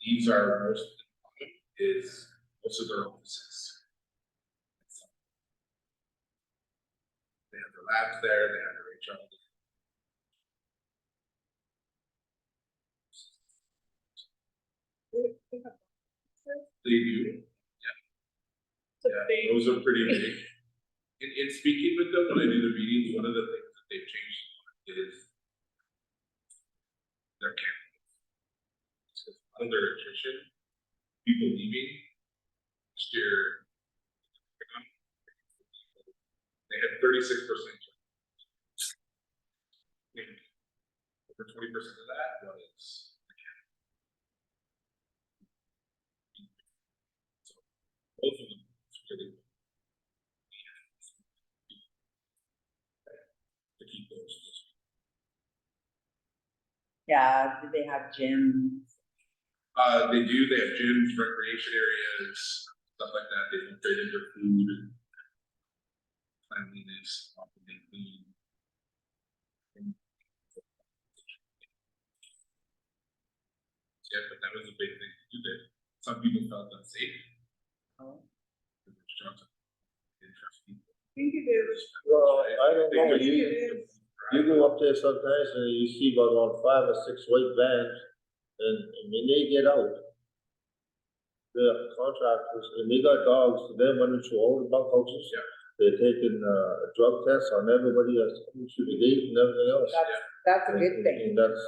These are most of their offices. They have their labs there, they have their HR. They do, So yeah, they- those are pretty big. In speaking with them, when I do the meetings, one of the things that they've changed is their campus. Because under attrition, people leaving, last year, they had 36%. Over 20% of that was the campus. So both of them, it's really to keep those. Yeah, do they have gyms? They do, they have gyms, recreation areas, stuff like that, they don't fit into food. Cleanliness, often clean. Yeah, but that was a big thing to do that. Some people felt unsafe. Oh. Interesting. I think it is. Well, I don't know, I think it is. you go up there sometimes and you see about 5 or 6 white vans, and when they get out, the contractors, and they got dogs, they're running through all the bunkhouses. Yeah. They're taking, drug tests on everybody that's coming through the gate and everything else. That's a good thing. And that's,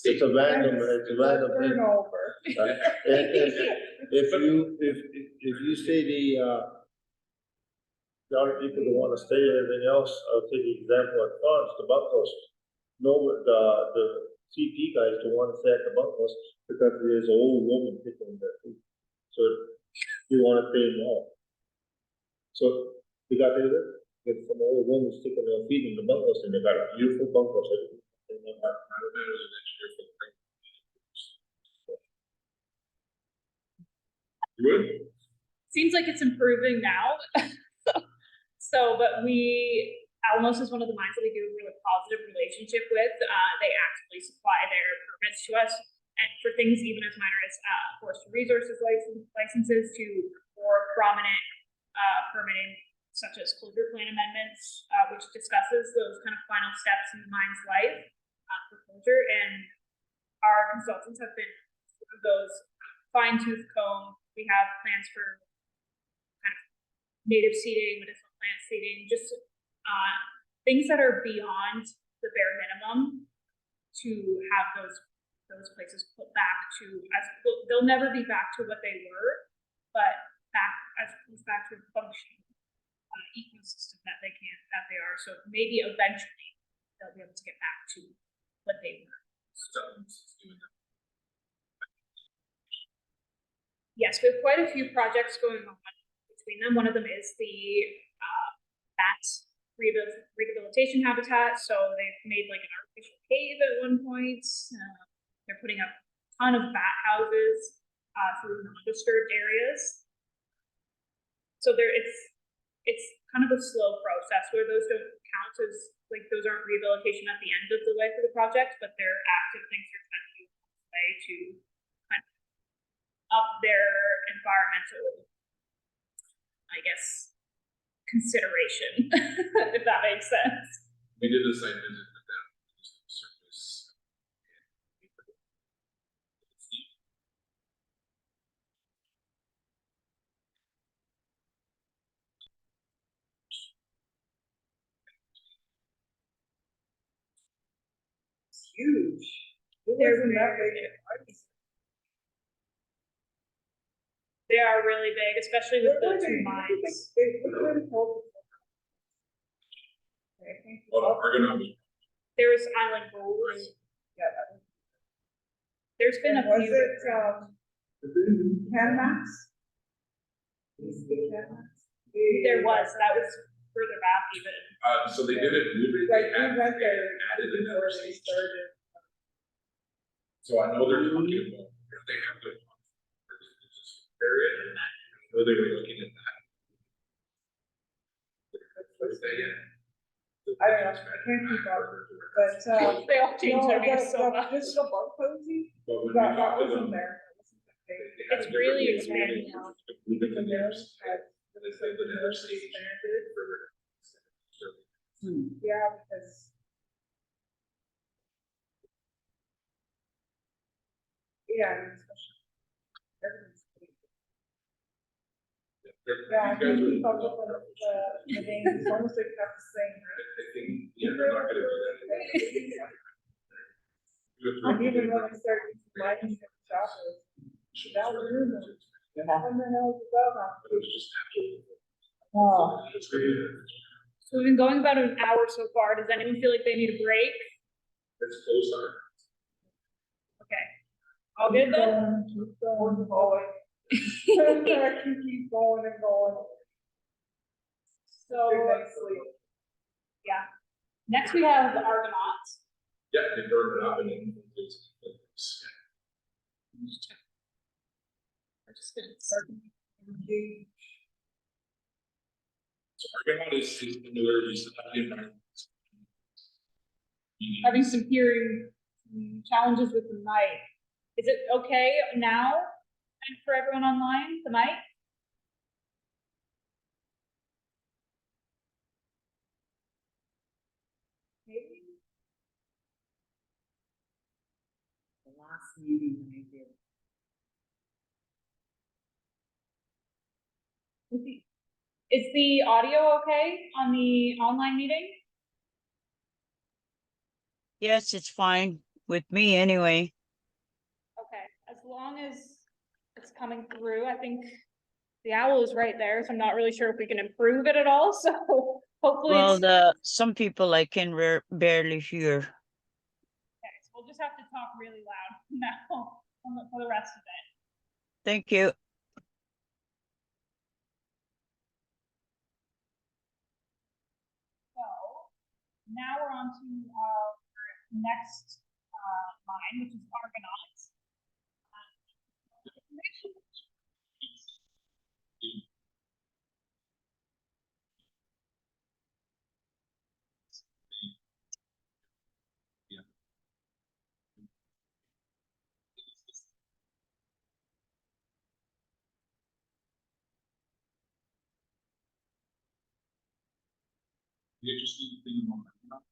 it's a random, it's a random thing. Turnover. If you say the other people that wanna stay and everything else, I'll take the example at farms, the bunkhouse. No, the CP guys don't wanna stay at the bunkhouse because there's an old woman picking their food. So you wanna pay them all. So they got some old woman sticking their feet in the bunkhouse and they got a beautiful bunkhouse. Good. Seems like it's improving now. But Alamos is one of the mines that we do a really positive relationship with. They actively supply their permits to us and for things even as minor as forestry resources licenses to more prominent permitting, such as closure plan amendments, which discusses those kind of final steps in the mine's life for closure. And our consultants have been through those fine tooth comb. We have plans for kind of native seeding, medicinal plant seeding, just, things that are beyond the bare minimum to have those places put back to, as, they'll never be back to what they were, but back to a functioning ecosystem that they are. So maybe eventually they'll be able to get back to what they were. Yes, we have quite a few projects going on between them. One of them is the bat rehabilitation habitat. So they've made like an artificial cave at one point. They're putting up a ton of bat houses through non-disturbed areas. So it's kind of a slow process where those don't count as, like, those aren't rehabilitation at the end of the way for the project, but they're active things they're trying to do along the way to kind of up their environmental, I guess, consideration, if that makes sense. We did a site visit with them, surface. It's huge. It They're wasn't that very big. big. They are really big, especially with the two mines. Well, ergonomic. There's Island Goals. Yeah. There's been a Was few. it, Canmax? There was, that was further back even. So they did it, Like, they we went there added before another they stage. started. So I know they're talking about, they have the area, and I know they were looking at that. I don't know, I can't keep up, but, They all change their names so the much. digital bug cozy, But when we that talked to was them, in there. they had It's a really different expanding way now. of moving the There's, layers. They said that another stage expanded. further. So, Yeah, because. Yeah, I mean, especially. Everything's pretty good. Yeah, I you guys think are- we talked about the names, it's almost like have the same, right? I think, yeah, they're not gonna do that. And even when I started writing the shoppers, that was rude. And then I was about. But it was just absolutely. Oh, It's really, So we've been going about an hour so far. Does anyone feel like they need a break? it's close on. Okay. All good then? Keep going, going. Keep going and going. So, Good night's sleep. yeah. Next we have the Argonauts. Yeah, they burned it up and then it's. Participants. So Argonaut is similar, is the environment. Having some hearing challenges with the mic. Is it okay now and for everyone online, the mic? Maybe? the last meeting I did. Is the audio okay on the online meeting? Yes, it's fine with me anyway. Okay, as long as it's coming through, I think the owl is right there, so I'm not really sure if we can improve it at all, so hopefully. Well, some people I can barely hear. Okay, so we'll just have to talk really loud now for the rest of it. Thank you. So now we're on to our next line, which is Argonauts. The interesting thing about Argonaut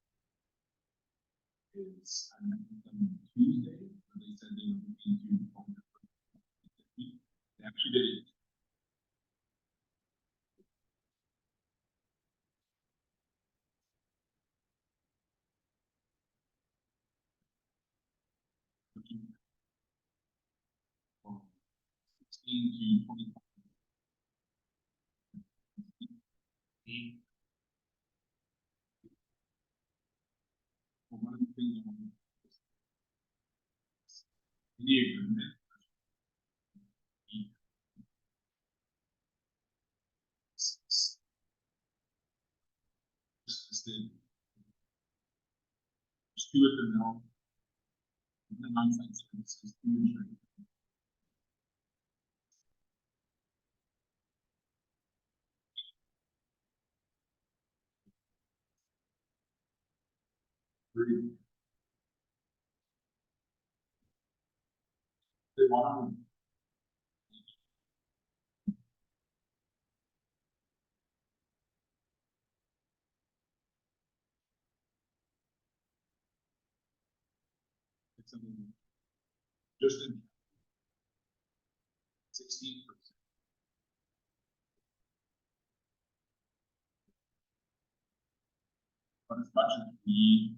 is I met with them on Tuesday, and they said they were looking to open it for 50 feet. They actually did it. to 20. Well, one of the things I want to the agreement. Just the steward the mill, the on-site services, stewardship. They want to. It's just in 16%. But as much as we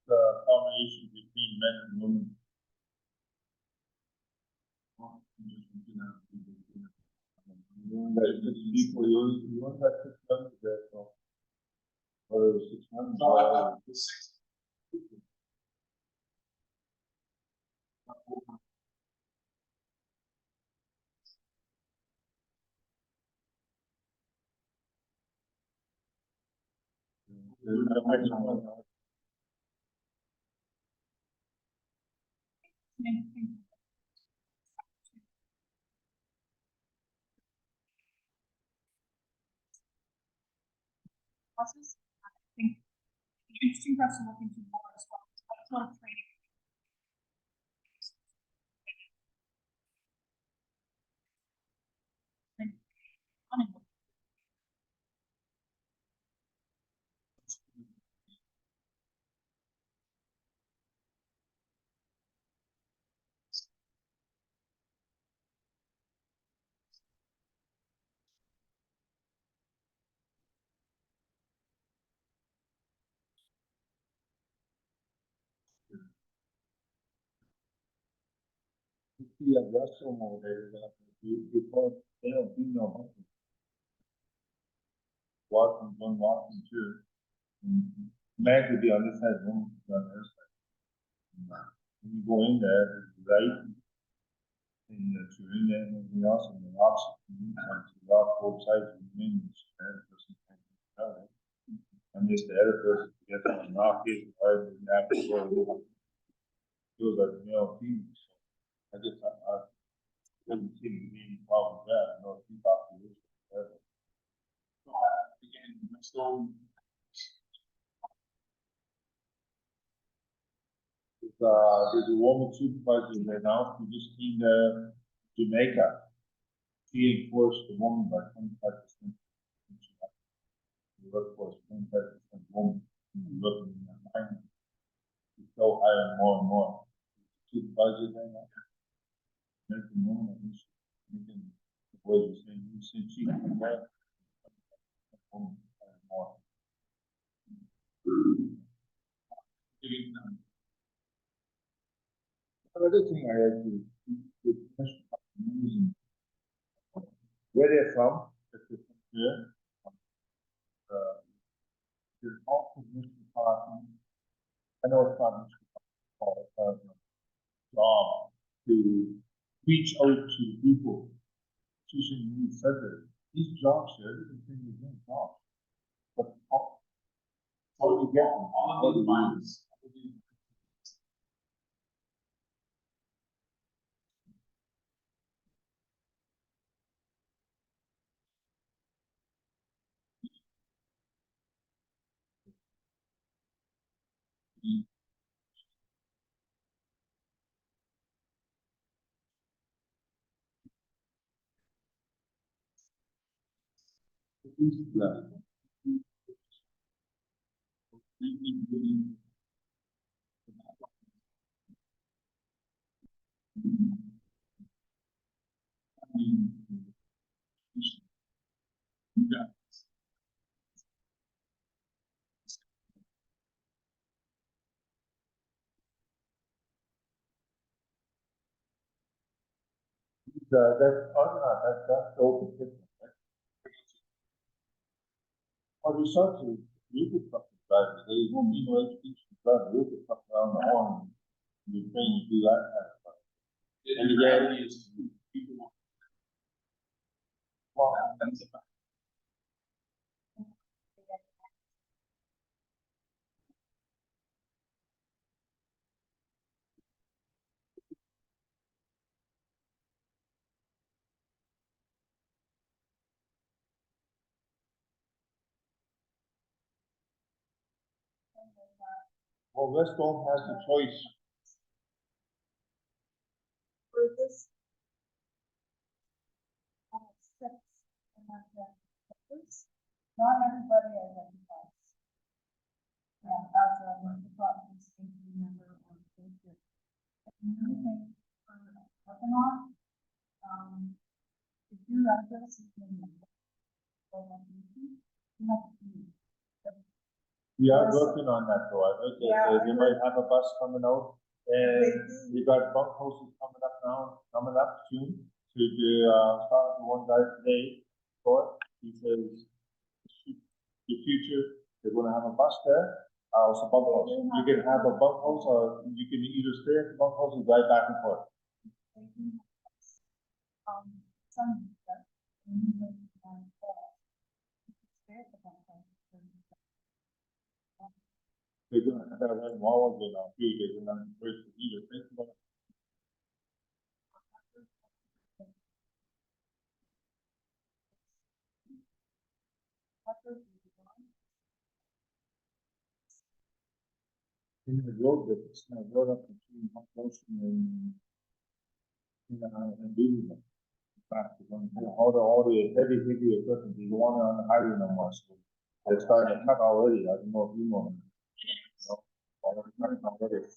The combination between men and women. Like 6 people, you only have 6 members there, so. Or it was 6 members. No, I the 6. Process. I think it'd be interesting for us to look into more as well. What sort of training? See a restaurant over there, you call, they don't do no hunting. Walking, one walking too. Man could be on this side, woman could be on the other side. When you go in there, it's right. And you're in there, and everything else, and the opposite, you off both sides, you mean, it's the other person can't get out, right? And just the other person gets on and off, is hard, and after a while, feels like male team, so I guess I wouldn't see any problem with that, I know two populations. So, again, so There's a woman supervisor there now, who just came to Jamaica. She enforced the woman by 25%. The workforce, 25% woman, looking in the mind. She's so hiring more and more. Supervisor there now. American woman, I think she, making the boys are saying, you see, she can do that. Woman hiring more. giving Another thing I had to, the question of using where they're from, if they're from here, there's also Mr. Party. I know it's not Mr. Party, job to reach out to people. Choosing new sector. These jobs here, everything is in jobs. But how do you get them? all of these lines. That's the open kitchen, right? Or you start to, you could fucking drive, you know, education, drive, you could fuck around the horn. You train to do that kind of stuff. And again, people. well, That's about. well, Westone has the choice. For this. Six, and then not everybody identifies. Yeah, that's a department safety member or safety. Another thing for working on, if your address is in the. You have to be. We are working on that though, I heard that they might have a bus coming out, and we got bunk houses coming up soon. To the, starting to one guy today, he says, the future, they're gonna have a bus there, also bunk house. You can have a bunk house, or you can either stay at the bunk house and drive back and forth. Some. They're gonna have that wall again now too, they're gonna embrace the either, think about it. In the road, that it's not road up between Motion and, and Doolittle. In fact, they're gonna do all the heavy equipment, they don't want it on the highway no more, so they're starting to cut already, I don't know if you know. No, already cutting already.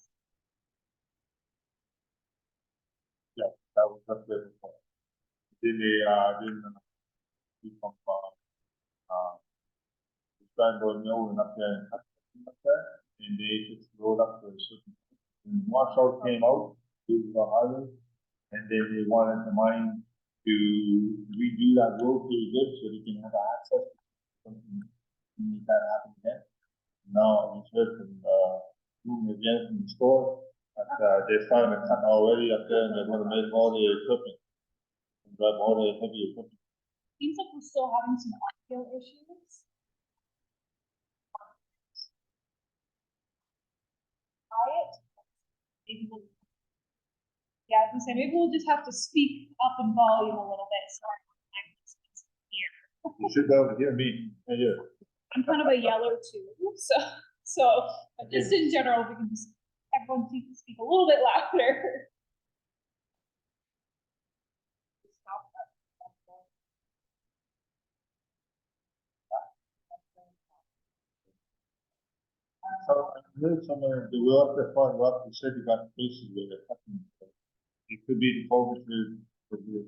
Yeah, that was up there before. Then from, Steinberg Mill and up there and up there, and they just rolled up to a certain, and washout came out to the highway, and then they wanted the mine to redo that road pretty good so they can have access to something, make that happen again. Now, we heard from, moving again from the store, that, they're starting to cut already up there, and they're gonna make all the equipment, and drive all the heavy equipment. Seems like we're still having some audio issues. Quiet. Maybe we'll. Yeah, I was gonna say, maybe we'll just have to speak up in volume a little bit, sorry. Here. You should be able to hear me, right here. I'm kind of a yeller too, so, but just in general, we can just, everyone needs to speak a little bit louder. So I heard somewhere, the way up the front left, you said you got cases where they're cutting. It could be the focus for the.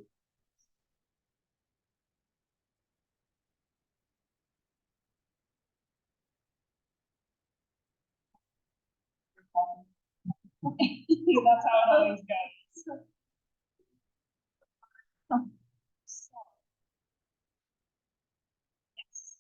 That's how it always goes. Yes.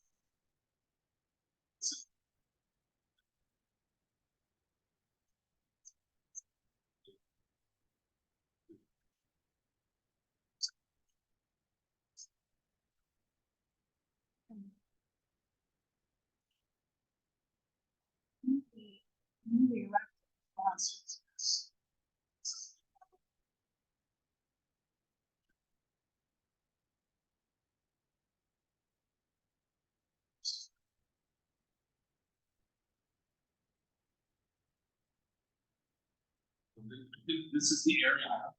Newly elected. This is the area.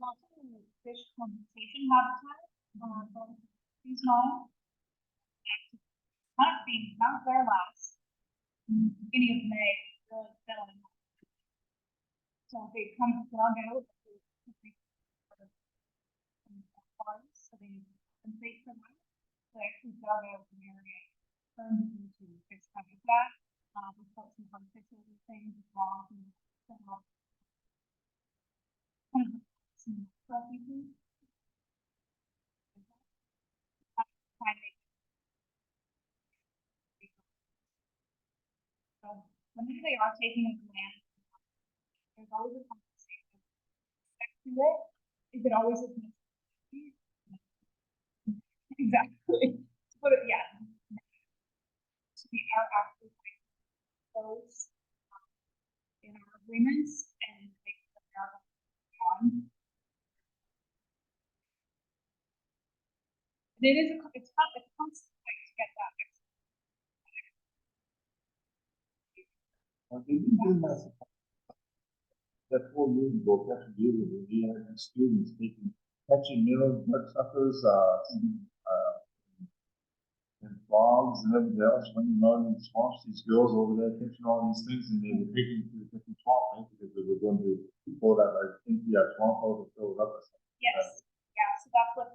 also fish compensation habitat, seasonal. Kind of being out there last, beginning of May, really filling. So they come plug out. So they compensate for that. So they actually dug out an area, turned it into fish habitat. We put some fun fishes and things, logs and stuff. Some pieces. So whenever they are taking a land, there's always a conversation. To it, is it always a exactly? But yeah, so we are actually those in our agreements and make sure they are on. And it is it's constant fight to get that. I think that whole movie book, that's really, we had these students taking, catching minnows, bloodsuckers, and frogs and everything else, running around in the swamps, these girls over there catching all these things, and they were taking to the different swamp, right, because they were going to pull that, like, empty that swamp out and fill it up or something. Yes, yeah, so that's what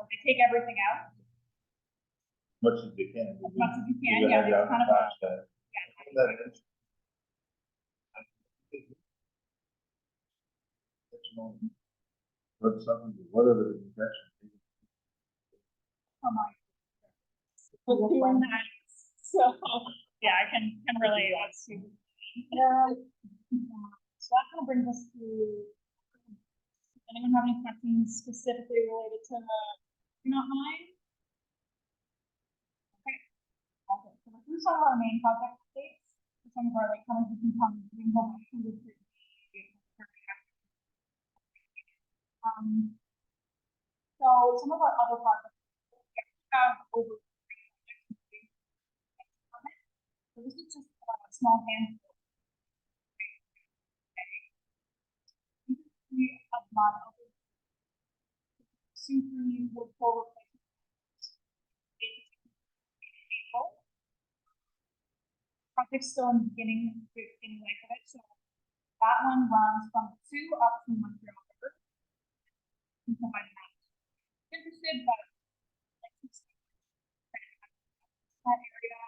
they take everything out. As much as they can. As much as you can, yeah, it's kind of a, yeah. Bloodsuckers, whatever the infection. Oh my. Was doing that, so, yeah, I can relate that to. So that kind of brings us to, anyone have any questions specifically related to the, not mine? Okay, so we're through some of our main project updates, some of our like kind of we can go back to the so some of our other projects have over. So this is just a small handful. Of my super wood pole project's still in the beginning of it, so that one runs from 2 up to Montreal River. Interested, but like that area.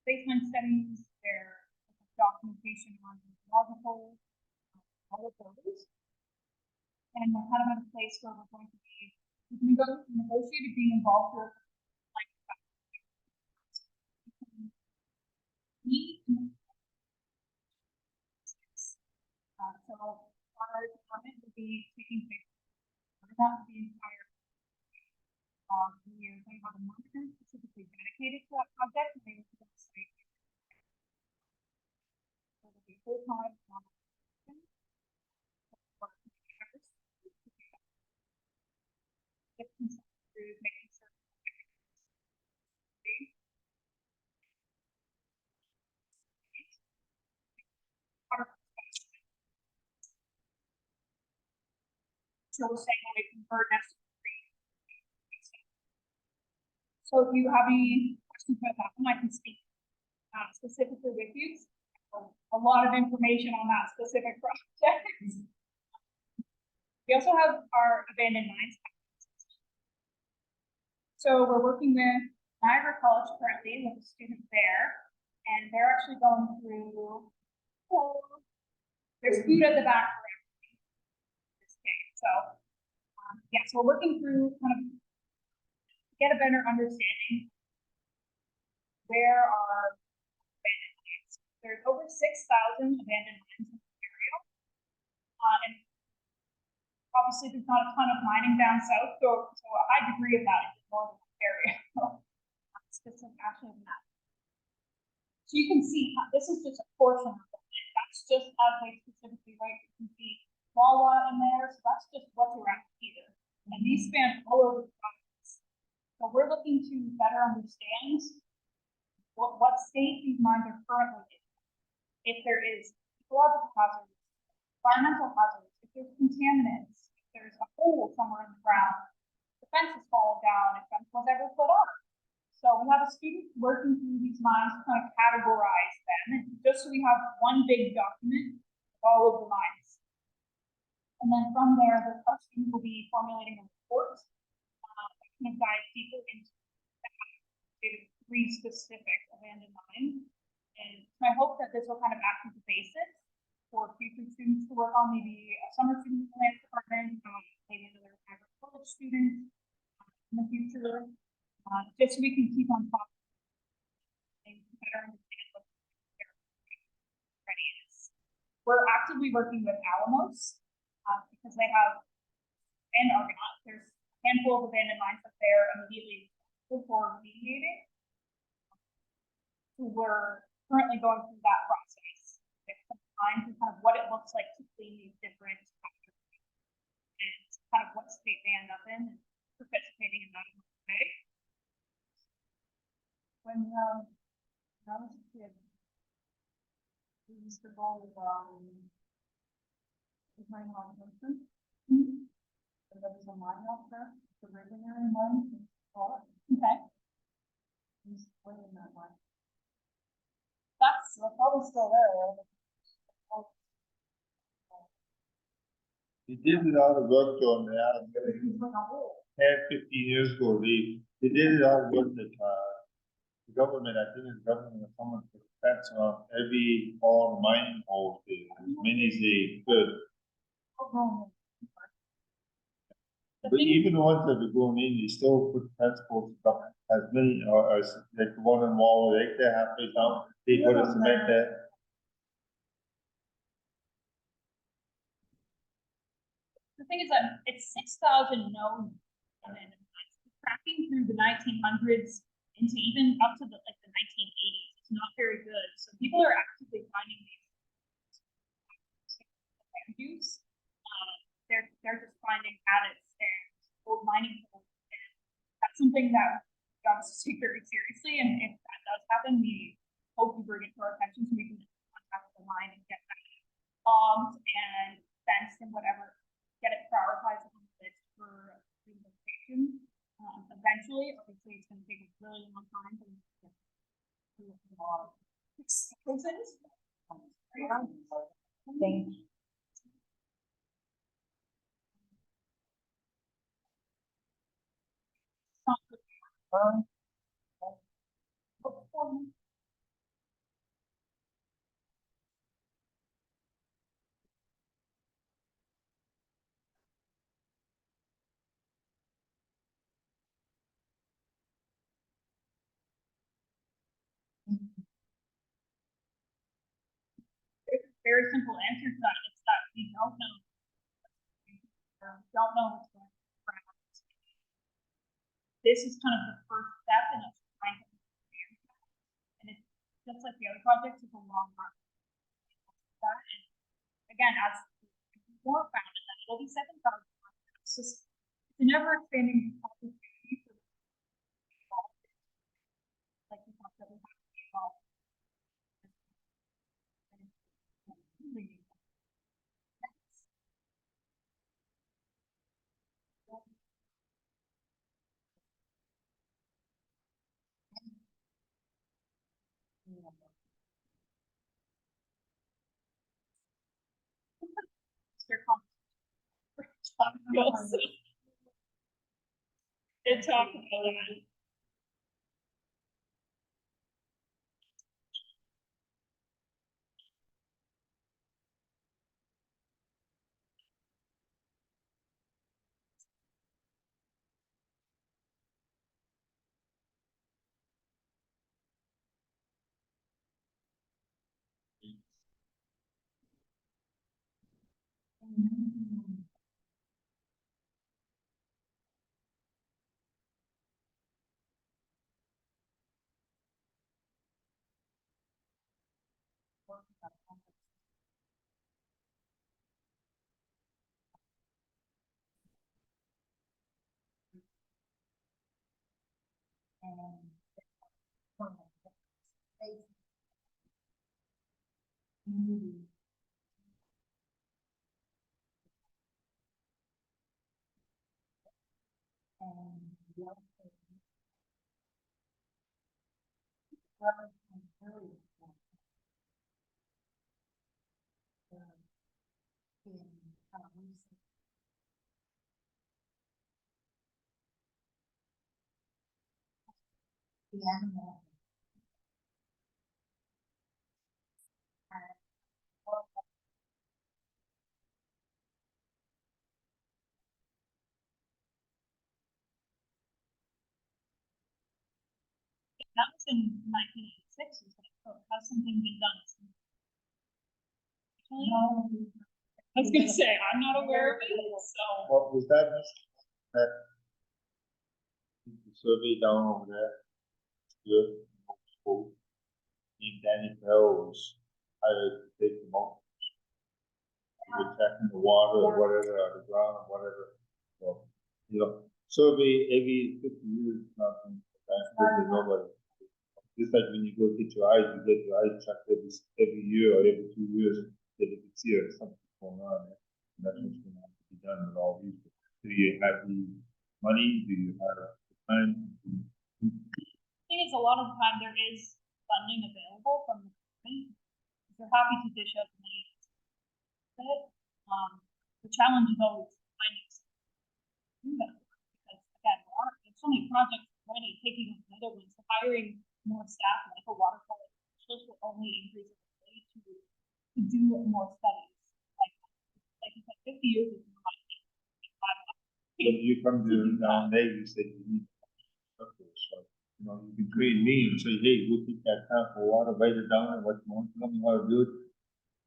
Baseline studies, their documentation on logical, all of those. And we're kind of at a place where we're going to be, we can negotiate being involved with like so our department will be taking place not the entire year. They have a monitor specifically dedicated to that project, and they will be site. So it'll be full-time making sure so we're saying when we convert next. So if you have any questions about that one, I can speak specifically with you. A lot of information on that specific project. We also have our abandoned mines. So we're working with Niagara College currently with a student there, and they're actually going through, there's food at the back for everything. So, yeah, so we're working through kind of get a better understanding where are abandoned mines. There's over 6,000 abandoned mines in Ontario. And obviously there's not a ton of mining down south, so a high degree of that is in northern Ontario. Specific actually in that. So you can see this is just a portion of it. That's just as they specifically write. You can see Wawa in there, so that's just what's around here. And these span all over the province. So we're looking to better understand what state these mines are currently in. If there is ecological hazards, environmental hazards, if there's contaminants, if there's a hole somewhere in the ground, the fence is falling down, if fence was ever put up. So we have a student working through these mines, trying to categorize them, and just so we have one big document of all of the mines. And then from there, our student will be formulating a report that can dive deeper into three specific abandoned mines. And so I hope that this will kind of act as a basis for future students to work on, maybe a summer student in the land department, maybe another college student in the future, just so we can keep on top and better understand what their ready is. We're actively working with Alamos because they have, and Argonaut, there's a handful of abandoned mines that they're immediately before remediating. So we're currently going through that process. It's some time to kind of what it looks like to clean these different factors and kind of what state they end up in and participating in that way. When I was a kid, we used to go with my mom husband. And there was a mine out there, the Riverberry mine. Okay. We used to play in that mine. That's They're probably still there. They did it out of work on that, It's like a hole. 10, 15 years ago, they did it out of work that, the government, I think the government, someone put a fence on all the mining holes, as many as they could. But even the ones that are going in, you still put fence posts up as many, or as like the one in Wall Lake, they halfway down, they put a cement there. the thing is that it's 6,000 known abandoned mines. Tracking through the 1900s into even up to the 1980s, it's not very good. So people are actively finding these land use. They're just finding adits and old mining holes, and that's something that we obviously take very seriously. And if that does happen, we hope you bring it to our attention so we can contact the mine and get that logged and fenced and whatever, get it prioritized on the list for rehabilitation. Eventually, obviously, it's going to take a really long time to do a lot of expenses. Thank you. Very simple answer to that. It's that we don't know. We don't know what's going on. This is kind of the first step in us trying to understand that. And it's just like the other projects, it's a long run. That, and again, as more found, and then it'll be 7,000. It's just it's a never expanding opportunity for like we talked about, we have to be involved. Your conversation. Good talking about that. That was in 1986, so has something been done? No. I was gonna say, I'm not aware of it, so. What was that? That the survey down over there, good, school, named Danny Bell was hired to take them out. We're checking the water or whatever, or the ground or whatever, so, you know, survey every 50 years, nothing, that's nobody. Just like when you go get your eyes, you get your eyes checked every year or every 2 years, that you can see there's something going on there. And that's what's gonna have to be done with all these. Do you have the money? Do you have the time? Thing is, a lot of the time there is funding available from the government. They're happy to dish out the money. The challenge is always finding something to do that, because again, there's so many projects already taking on other ones, so hiring more staff, like a water quality specialist, will only increase the ability to do more studies. Like you said, 50 years is not When you come to down there, you say you need structures, so, you know, you can create me and say, hey, we'll take that tank for water, write it down, and what you want, tell me how to do it.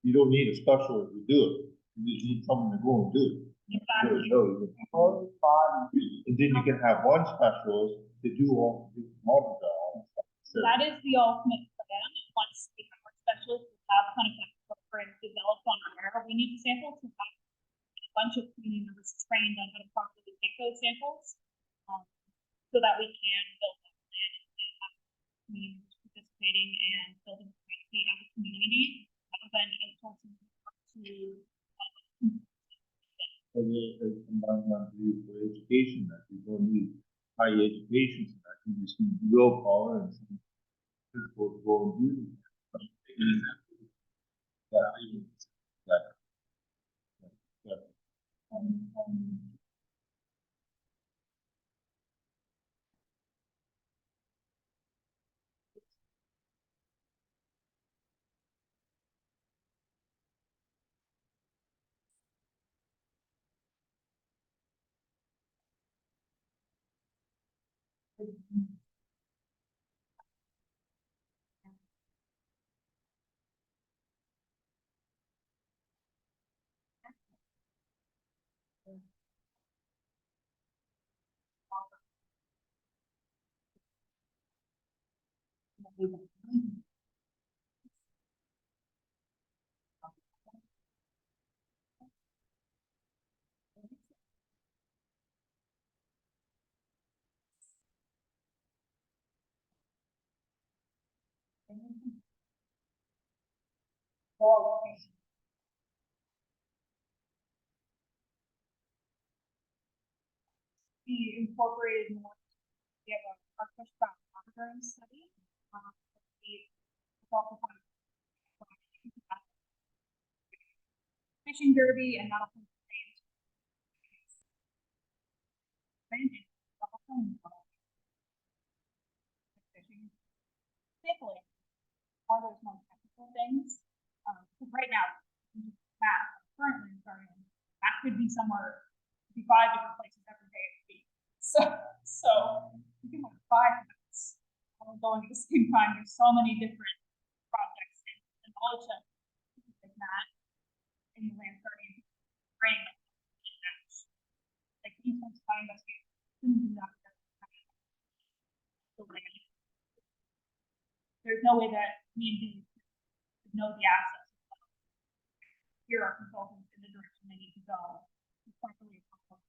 You don't need a specialist to do it, you just need someone to go and do it. exactly. And then you can have one specialist to do all, multiple. So that is the ultimate plan. Once we have our specialists, we have kind of that program developed on where we need the samples, we have a bunch of community members trained on how to properly take those samples, so that we can build that plan and have community members participating and building capacity as a community, rather than outsourcing to. And it comes down to for education, that you don't need high education, so that you just need willpower and some people to go and do it. Yeah. We incorporated more. We have a fish back monitoring study. We also have fishing derby, and that'll be fishing safely. All those more technical things. Because right now, that currently starting, that could be somewhere, could be 5 different places every day of the week. So you can have 5 minutes all going at the same time. There's so many different projects and knowledge that like that in the land starting brain. Like these ones find us couldn't do that. There's no way that communities could know the assets. Here are consultants in the direction they need to go to properly accomplish.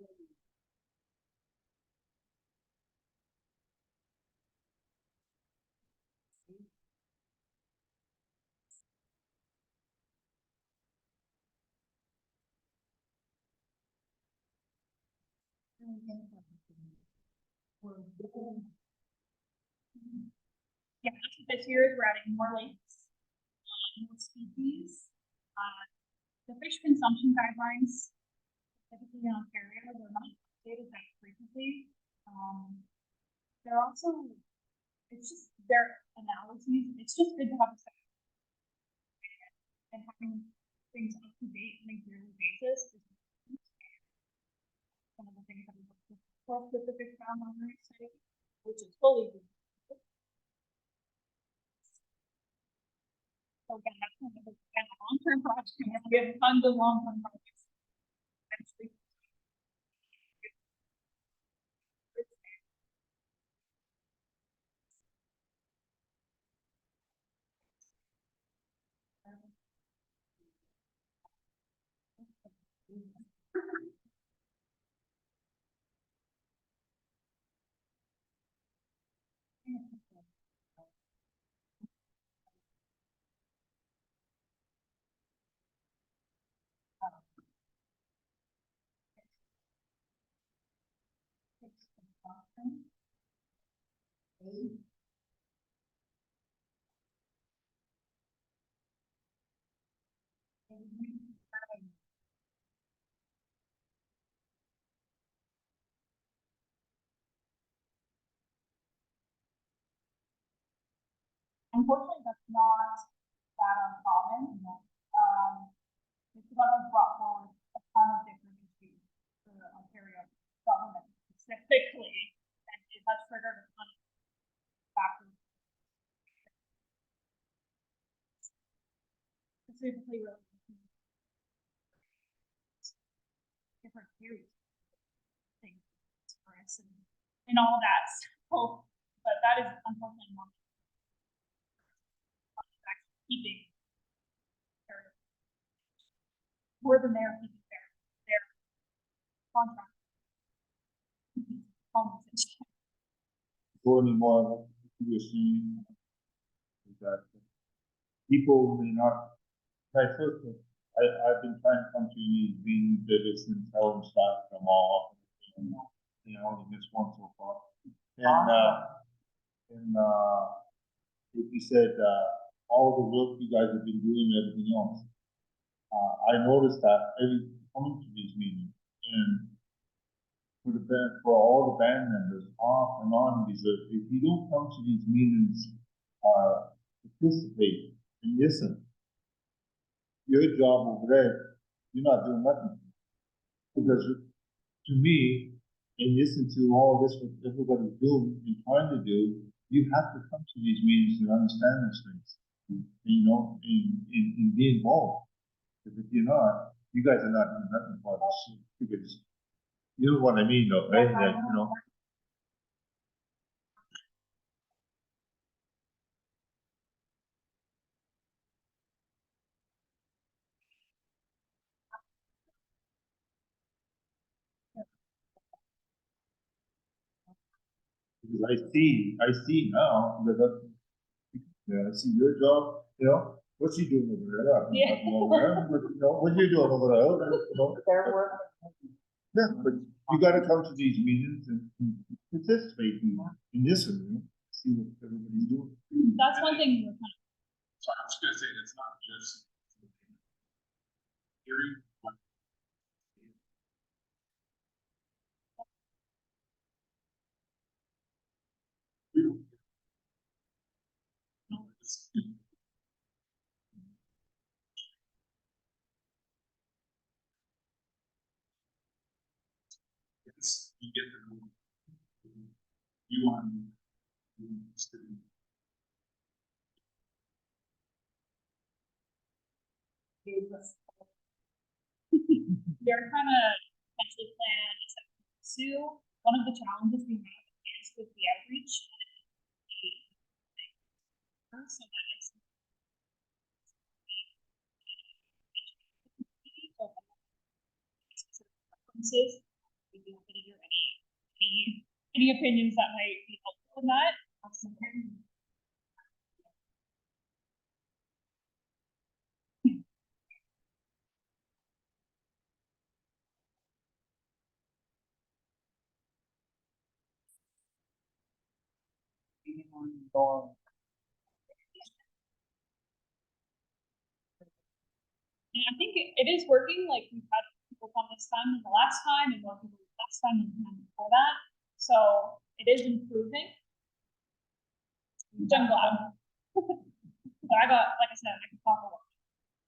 Yeah, so this year is we're adding more lakes, more species. The fish consumption guidelines, typically in Ontario, they're not updated that frequently. They're also, it's just their analyses, it's just good to have a set and having things up to date on a yearly basis. One of the things that we look for specific found on our site, which is fully. So again, that's one of the long-term projects, and we have tons of long-term projects. Actually. Unfortunately, that's not that uncommon. Michigan has brought forward a ton of different issues for the Ontario government specifically, and it has triggered a ton of factors. Specifically related to different theories, things, for us, and all that. So, but that is unfortunately not actually keeping more than they're keeping their contract. Furthermore, you're saying that people may not, like, first, I've been trying to come to these meetings ever since Helen started them all, and, you know, only missed one so far. And like you said, all the work you guys have been doing and everything else. I noticed that every coming to these meetings, and for the band, for all the band members off and on reserve, if you don't come to these meetings, participate and listen, your job over there, you're not doing nothing. Because to me, and listen to all this, what everybody's doing and trying to do, you have to come to these meetings and understand these things, you know, and be involved. Because if you're not, you guys are not doing nothing for us. Because you know what I mean, though, right? That, you know. Because I see now that, yeah, I see your job, you know, what's he doing over there? Yeah. But, you know, what you doing over there? You know, Their work. yeah, but you gotta come to these meetings and participate in this, you know, see what everybody's doing. That's one thing we're kind of. So I was gonna say, it's not just hearing, but we don't. No, it's, you get the, you want to be. They're trying to potentially plan a second pursue. One of the challenges we have is with the outreach. So that is preferences. We any opinions that might be helpful in that. And I think it is working, like we've had people come this time and the last time, and more people last time and the time before that. So it is improving. Which I'm glad. But I got, like I said, I can talk a lot.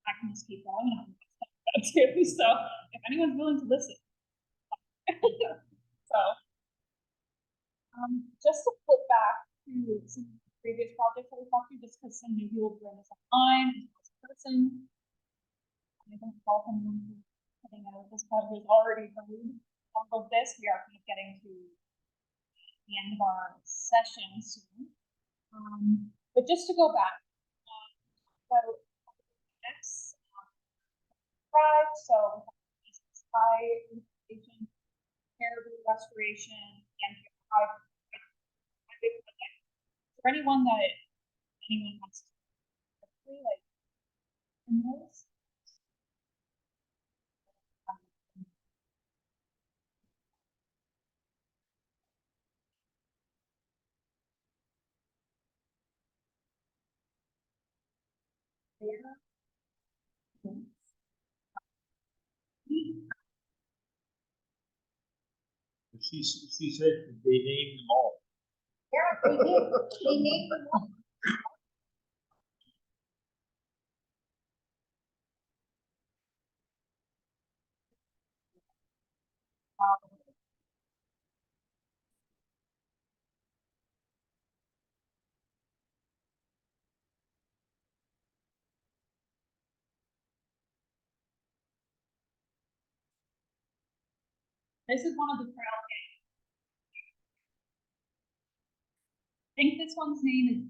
I can just keep going and I'm gonna too. So if anyone's willing to listen. So just to flip back to some previous projects that we talked to, just because some new people join us online as a person. I don't fault anyone for putting out this project is already heard all of this. We are kind of getting to the end of our session soon. But just to go back, so next, right, so we have sky restoration, caribou restoration, and for anyone wants to like in those. She said they named them all. Yeah, they need them all. This is one of the trail games. I think this one's name is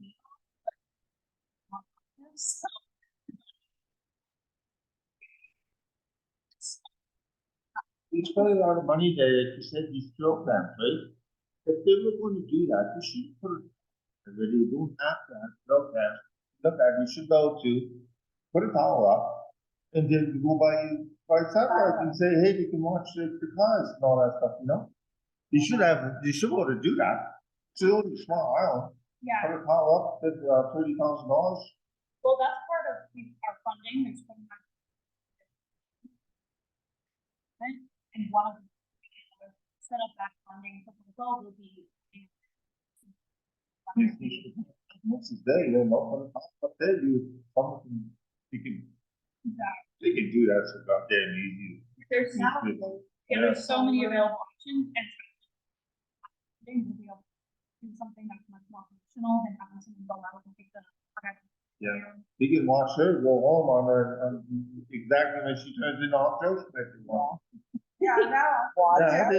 We spent a lot of money there to set these programs, right? If they were going to do that, we should put it, really don't have to have programs. Look at, we should go to, put a tower up, and then go by satellite and say, hey, you can watch the cars and all that stuff, you know? You should be able to do that. It's only a small island, yeah. put a tower up, at $30,000. Well, that's part of our funding. There's $25. And one of the set up that funding proposal will be. This is there, you know, but there you, someone can, they can do that so goddamn easy. There's there's so many available options and they will be able to do something that's much more functional than having someone go out and pick the. Yeah. You can watch her go home on exactly when she turns into off Joe's. Yeah, now. Yeah,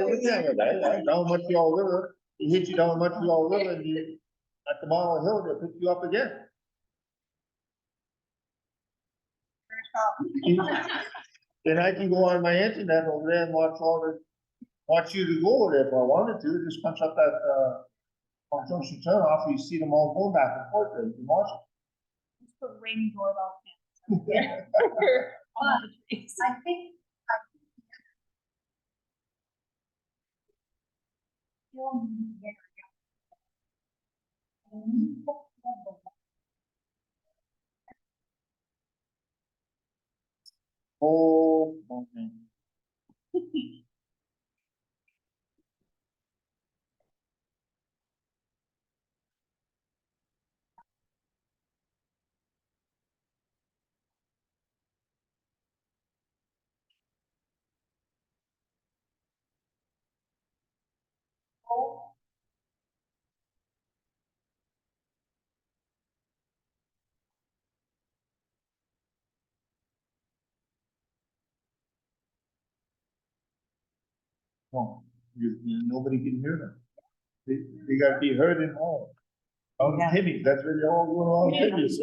down Montreal River, he hit you down Montreal River and you, at the mile hill, they'll pick you up again. Then I can go on my internet over there and watch you to go over there if I wanted to, just punch up that, on Junction turn off, you see them all going back and forth there, you can watch it. Just put ring doorbell cams. I think. Oh, okay. Oh, nobody can hear them. They gotta be heard in all. On Timmy's, that's where they're all going on Timmy's.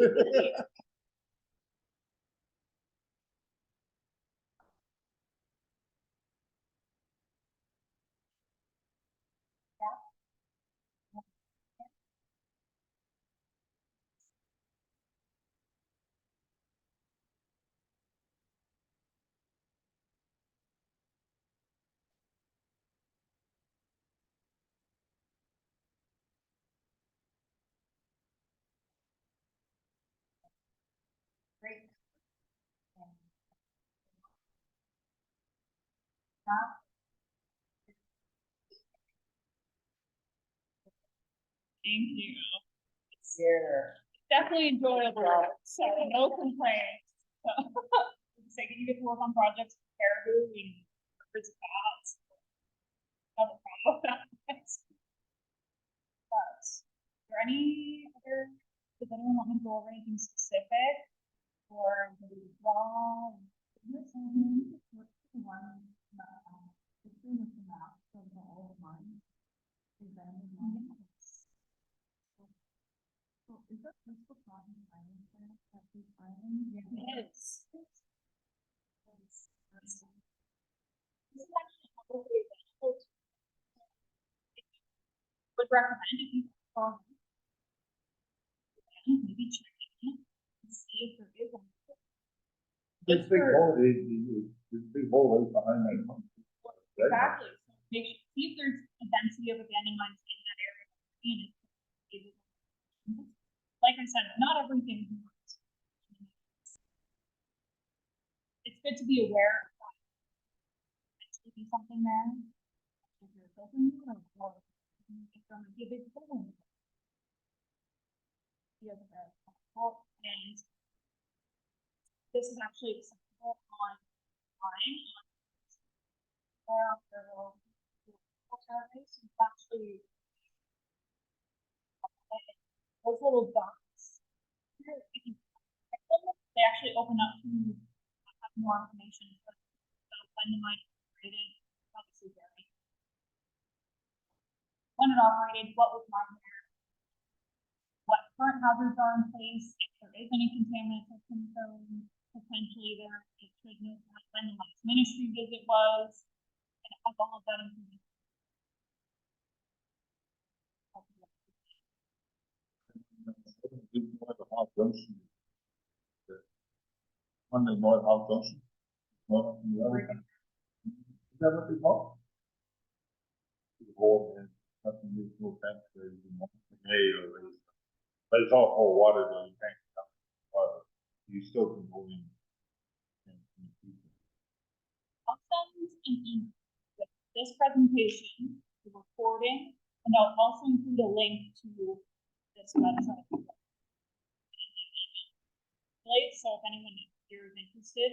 Thank you. It's Yeah. definitely enjoyable, so no complaints. So you get to work on projects with caribou and birds and bats. Have a problem with that. But, is there any other, does anyone want me to go over anything specific? Or do we draw? So is that just for problem island there? That big island? It is. This is actually probably available to- would recommend if you call them. Maybe check it and see if there is one. This big hole, this big hole right behind that. Exactly. So make sure, see if there's a density of abandoned mines in that area. And like I said, not everything works. It's good to be aware of that. Actually be something there. If you're building or if there might be a big hole. The other and this is actually accessible online. It's actually those little dots. They actually open up to have more information. So when the mine operated, obviously very. When it operated, what was mined there? What current hazards are in place? If there is any contaminants or concern, potentially there, it should know when the last ministry visit was. And it has all of that information. On the North House Junction. Is that what they call? The hole, man, nothing, there's no fence there, you know, but it's all cold water, though, you can't, you still can go in. I'll send an email with this presentation, the recording, and I'll also include a link to this website. So if anyone here is interested.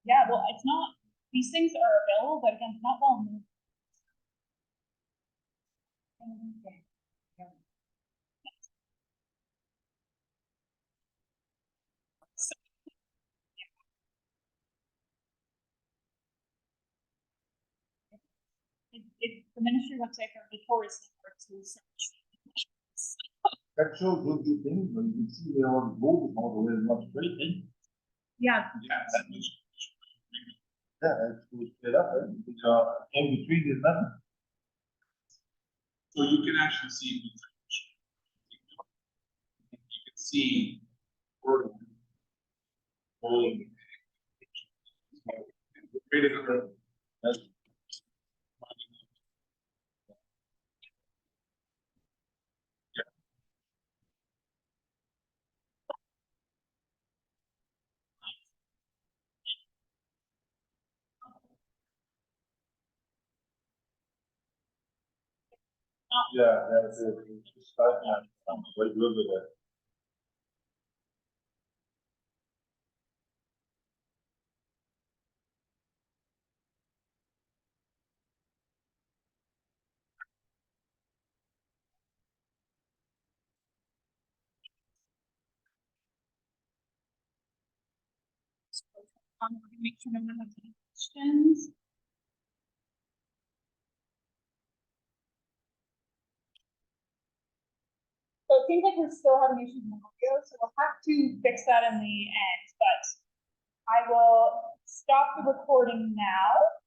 Yeah, well, it's not, these things are available, but again, it's not well known. It's the ministry website for notoriously hard to search. That shows what you think, but you can see where all the gold is all the way up straight in. Yeah. Yeah, that is. Yeah, that's goes straight up, right? It's, in between there's nothing. So you can actually see. You can see. Where. Right in the. That's yeah, that's it. It's starting on, right over there. Make sure no one has any questions. So it seems like we're still having issues in the audio, so we'll have to fix that in the end, but I will stop the recording now.